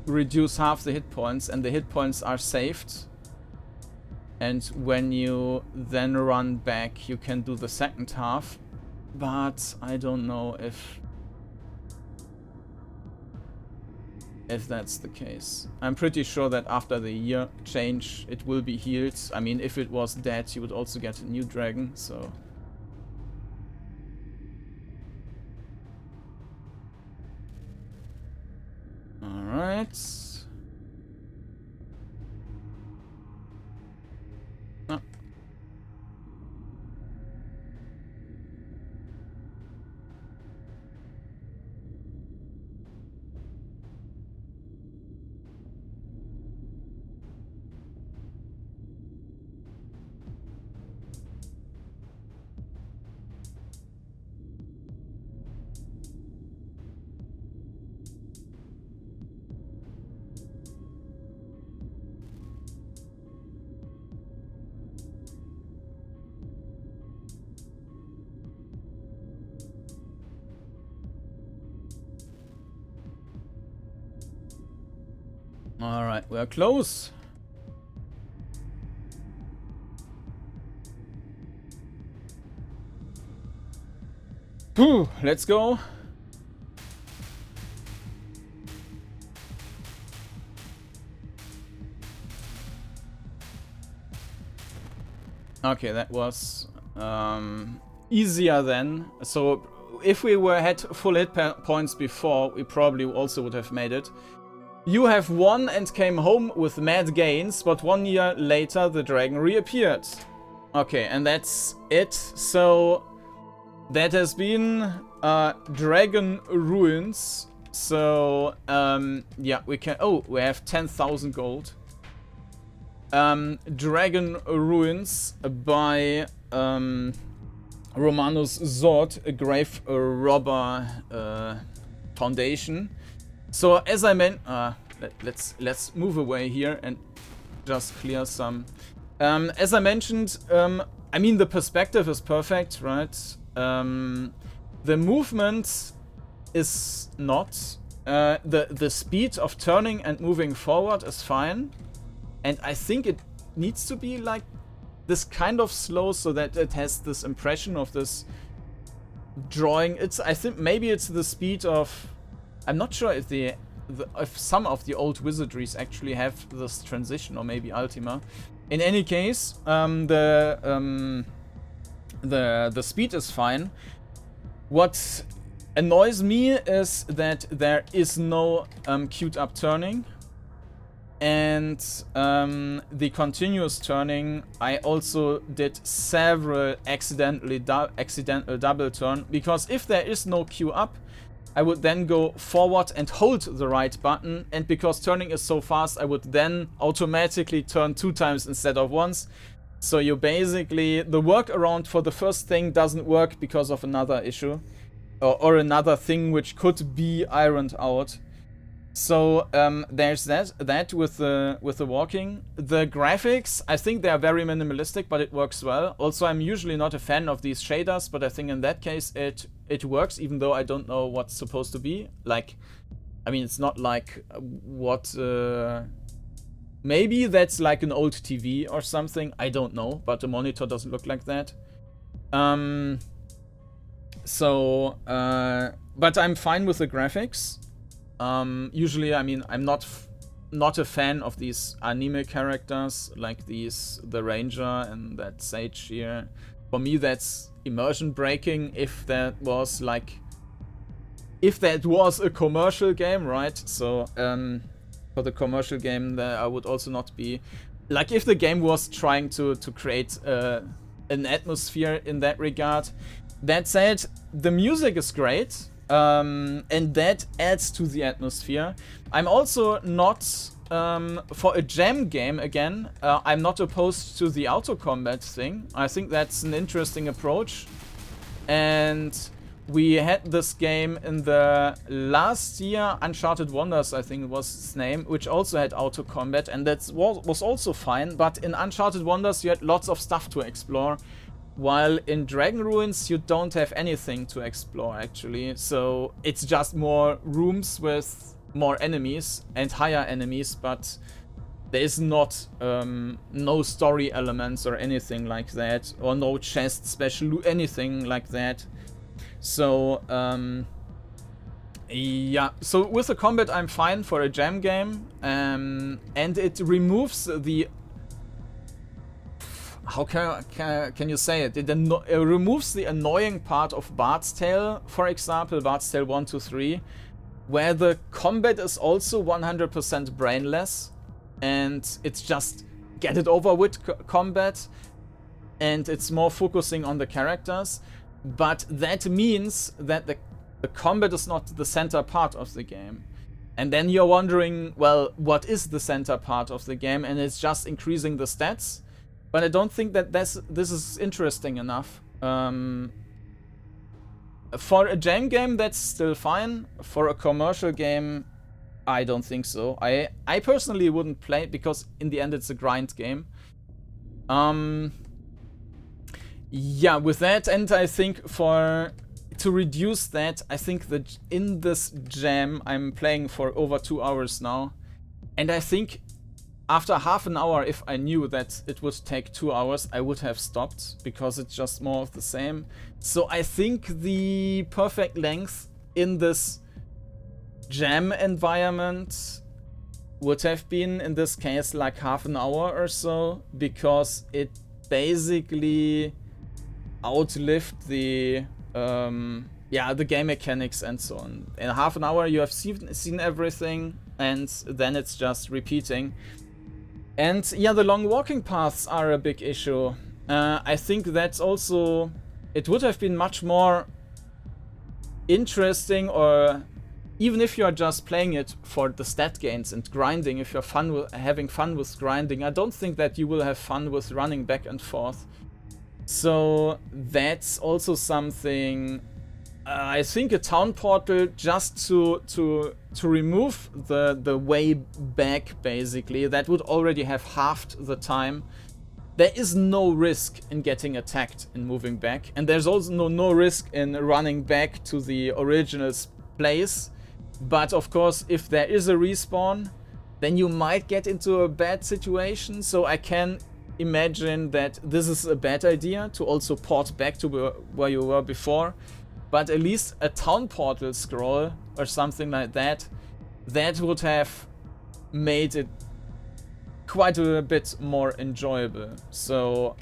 Speaker 1: reduce half the hit points and the hit points are saved. And when you then run back, you can do the second half. But I don't know if that's the case. I'm pretty sure that after the year change, it will be healed. I mean, if it was dead, you would also get a new dragon, so... Alright. Ah. Alright, we're close. Whew, let's go. Okay, that was easier then. So if we had full hit points before, we probably also would have made it. You have won and came home with mad gains, but 1 year later the dragon reappeared. Okay, and that's it. So that has been Dragon Ruins. So yeah, we can... Oh, we have 10,000 gold. Dragon Ruins by Romanus Surt, a Graverobber foundation. So as I meant, let's move away here and just clear some. As I mentioned, I mean the perspective is perfect, right? The movement is not. The speed of turning and moving forward is fine, and I think it needs to be like this kind of slow so that it has this impression of this drawing. I think maybe it's the speed of. I'm not sure if if some of the old wizardries actually have this transition, or maybe Ultima. In any case, the speed is fine. What annoys me is that there is no queued up turning, and the continuous turning. I also did several accidental double turn, because if there is no queue up, I would then go forward and hold the right button, and because turning is so fast, I would then automatically turn 2 times instead of once. So you basically, the workaround for the first thing doesn't work because of another issue. Or another thing which could be ironed out. So there's that with the walking. The graphics, I think they are very minimalistic, but it works well. Also, I'm usually not a fan of these shaders, but I think in that case it works, even though I don't know what's supposed to be. Like, I mean, it's not like what... maybe that's like an old TV or something. I don't know, but the monitor doesn't look like that. But I'm fine with the graphics. Usually, I mean, I'm not a fan of these anime characters like the Ranger and that Sage here. For me, that's immersion breaking. If that was a commercial game, right? So for the commercial game, I would also not be like, if the game was trying to create an atmosphere in that regard. That said, the music is great. And that adds to the atmosphere. I'm also not, for a jam game again, I'm not opposed to the auto combat thing. I think that's an interesting approach. And we had this game in the last year, Uncharted Wonders, I think was its name, which also had auto combat, and that was also fine. But in Uncharted Wonders, you had lots of stuff to explore. While in Dragon Ruins, you don't have anything to explore, actually. So it's just more rooms with more enemies and higher enemies, but there is not no story elements or anything like that, or no chest special, anything like that. So yeah, so with the combat I'm fine for a jam game, and it removes the... How can you say it? It removes the annoying part of Bard's Tale, for example, Bard's Tale 1, 2, 3, where the combat is also 100% brainless, and it's just get it over with combat, and it's more focusing on the characters. But that means that the combat is not the center part of the game. And then you're wondering, well, what is the center part of the game? And it's just increasing the stats. But I don't think that this is interesting enough. For a jam game, that's still fine. For a commercial game, I don't think so. I personally wouldn't play it because in the end it's a grind game. Yeah, with that, and I think to reduce that, I think that in this jam I'm playing for over 2 hours now. And I think after half an hour, if I knew that it would take 2 hours, I would have stopped, because it's just more of the same. So I think the perfect length in this jam environment would have been, in this case, like half an hour or so, because it basically outlived the game mechanics and so on. In half an hour you have seen everything, and then it's just repeating. And yeah, the long walking paths are a big issue. I think that's also... It would have been much more interesting, or even if you're just playing it for the stat gains and grinding, if you're having fun with grinding, I don't think that you will have fun with running back and forth. So that's also something... I think a town portal, just to remove the way back, basically, that would already have halved the time. There is no risk in getting attacked and moving back, and there's also no risk in running back to the original place. But of course, if there is a respawn, then you might get into a bad situation. So I can imagine that this is a bad idea to also port back to where you were before. But at least a town portal scroll or something like that, that would have made it quite a bit more enjoyable. So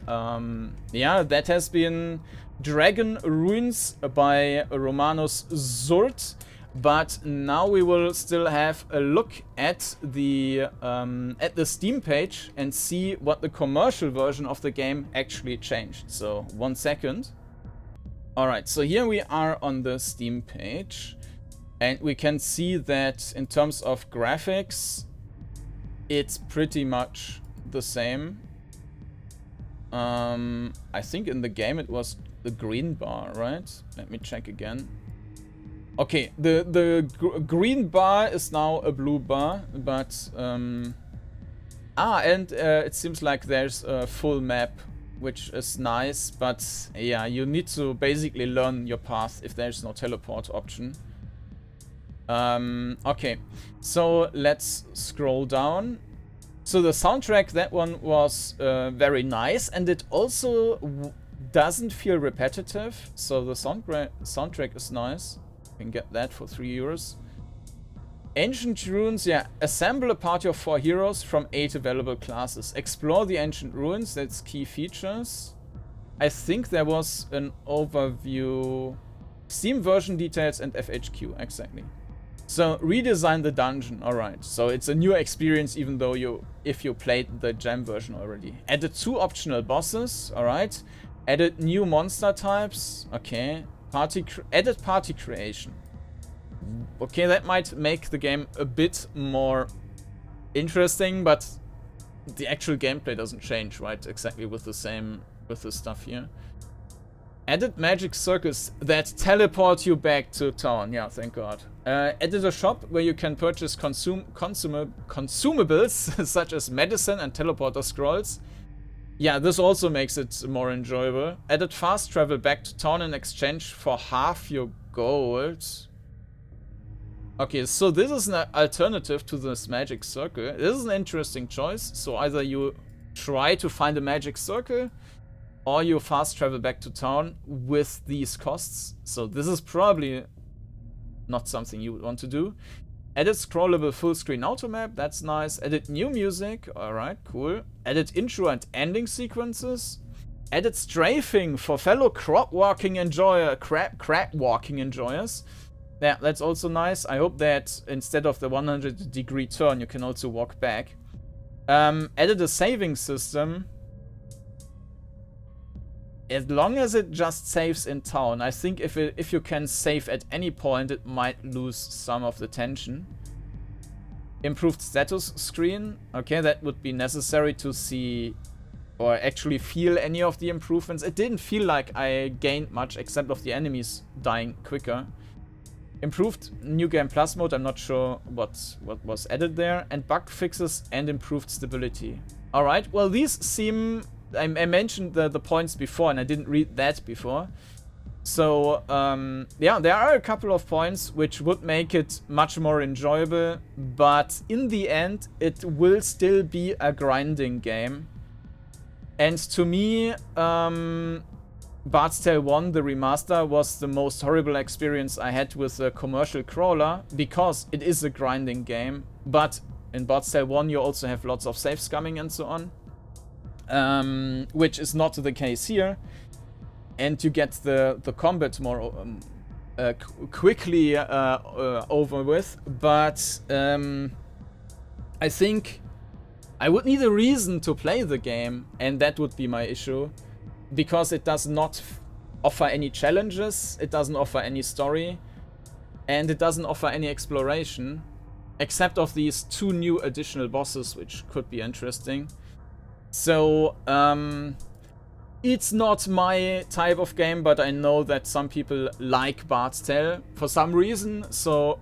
Speaker 1: yeah, that has been Dragon Ruins by Romanus Surt. But now we will still have a look at the Steam page and see what the commercial version of the game actually changed. So 1 second. Alright, so here we are on the Steam page, and we can see that in terms of graphics, it's pretty much the same. I think in the game it was the green bar, right? Let me check again. Okay, the green bar is now a blue bar, but and it seems like there's a full map, which is nice, but yeah, you need to basically learn your path if there's no teleport option. Okay, so let's scroll down. So the soundtrack, that one was very nice, and it also doesn't feel repetitive, so the soundtrack is nice. You can get that for €3. Ancient Ruins, yeah. Assemble a party of 4 heroes from 8 available classes. Explore the Ancient Ruins, that's key features. I think there was an overview. Steam version details and FHQ, exactly. So, redesign the dungeon, alright. So, it's a new experience even though if you played the Jam version already. Added 2 optional bosses, alright. Added new monster types, okay. Added party creation. Okay, that might make the game a bit more interesting, but the actual gameplay doesn't change, right? Exactly with the same, with the stuff here. Added magic circles that teleport you back to town. Yeah, thank God. Added a shop where you can purchase consumables such as medicine and teleporter scrolls. Yeah, this also makes it more enjoyable. Added fast travel back to town in exchange for half your gold. Okay, so this is an alternative to this magic circle. This is an interesting choice. So either you try to find a magic circle, or you fast travel back to town with these costs. So this is probably not something you would want to do. Added scrollable full screen auto map, that's nice. Added new music, alright, cool. Added intro and ending sequences. Added strafing for fellow crab walking enjoyers. Yeah, that's also nice. I hope that instead of the 100-degree turn, you can also walk back. Added a saving system. As long as it just saves in town. I think if you can save at any point, it might lose some of the tension. Improved status screen. Okay, that would be necessary to see or actually feel any of the improvements. It didn't feel like I gained much except of the enemies dying quicker. Improved New Game Plus mode, I'm not sure what was added there. And bug fixes and improved stability. Alright, well these seem... I mentioned the points before and I didn't read that before. So, yeah, there are a couple of points which would make it much more enjoyable. But in the end, it will still be a grinding game. And to me, Bard's Tale 1, the remaster, was the most horrible experience I had with a commercial crawler, because it is a grinding game. But in Bard's Tale 1 you also have lots of save scumming and so on, which is not the case here. And you get the combat more quickly over with. But I think I would need a reason to play the game, and that would be my issue. Because it does not offer any challenges, it doesn't offer any story, and it doesn't offer any exploration, except of these 2 new additional bosses, which could be interesting. So, it's not my type of game, but I know that some people like Bard's Tale for some reason. So,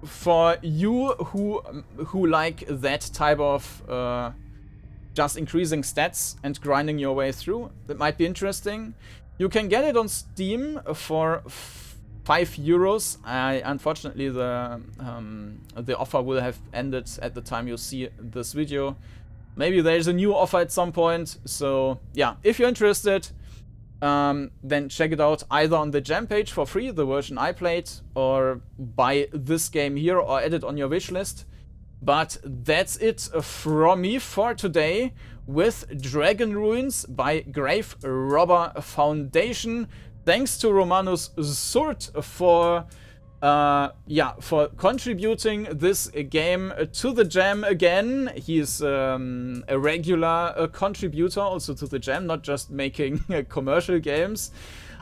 Speaker 1: for you who like that type of just increasing stats and grinding your way through, that might be interesting. You can get it on Steam for €5. Unfortunately, the offer will have ended at the time you see this video. Maybe there's a new offer at some point. So yeah, if you're interested, then check it out either on the Jam page for free, the version I played, or buy this game here or add it on your wishlist. But that's it from me for today with Dragon Ruins by Graverobber Foundation. Thanks to Romanus Surt for contributing this game to the Jam again. He's a regular contributor also to the Jam, not just making commercial games.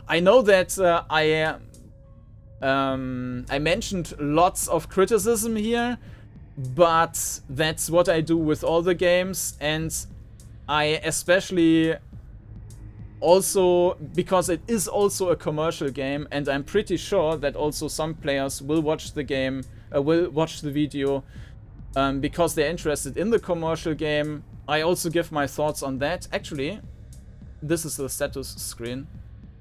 Speaker 1: I know that I mentioned lots of criticism here, but that's what I do with all the games, and I especially Also, because it is also a commercial game, and I'm pretty sure that also some players will watch the game, will watch the video because they're interested in the commercial game. I also give my thoughts on that. Actually, this is the status screen.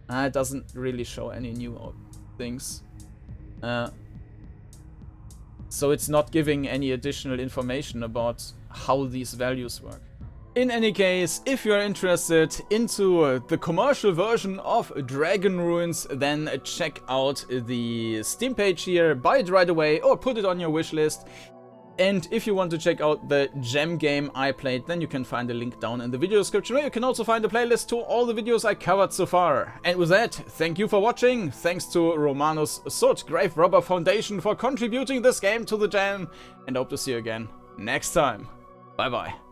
Speaker 1: It doesn't really show any new things. So it's not giving any additional information about how these values work. In any case, if you're interested into the commercial version of Dragon Ruins, then check out the Steam page here, buy it right away or put it on your wishlist. And if you want to check out the gem game I played, then you can find a link down in the video description, where you can also find a playlist to all the videos I covered so far. And with that, thank you for watching. Thanks to Romanus, Surt, Graverobber Foundation for contributing this game to the jam, and hope to see you again next time. Bye bye.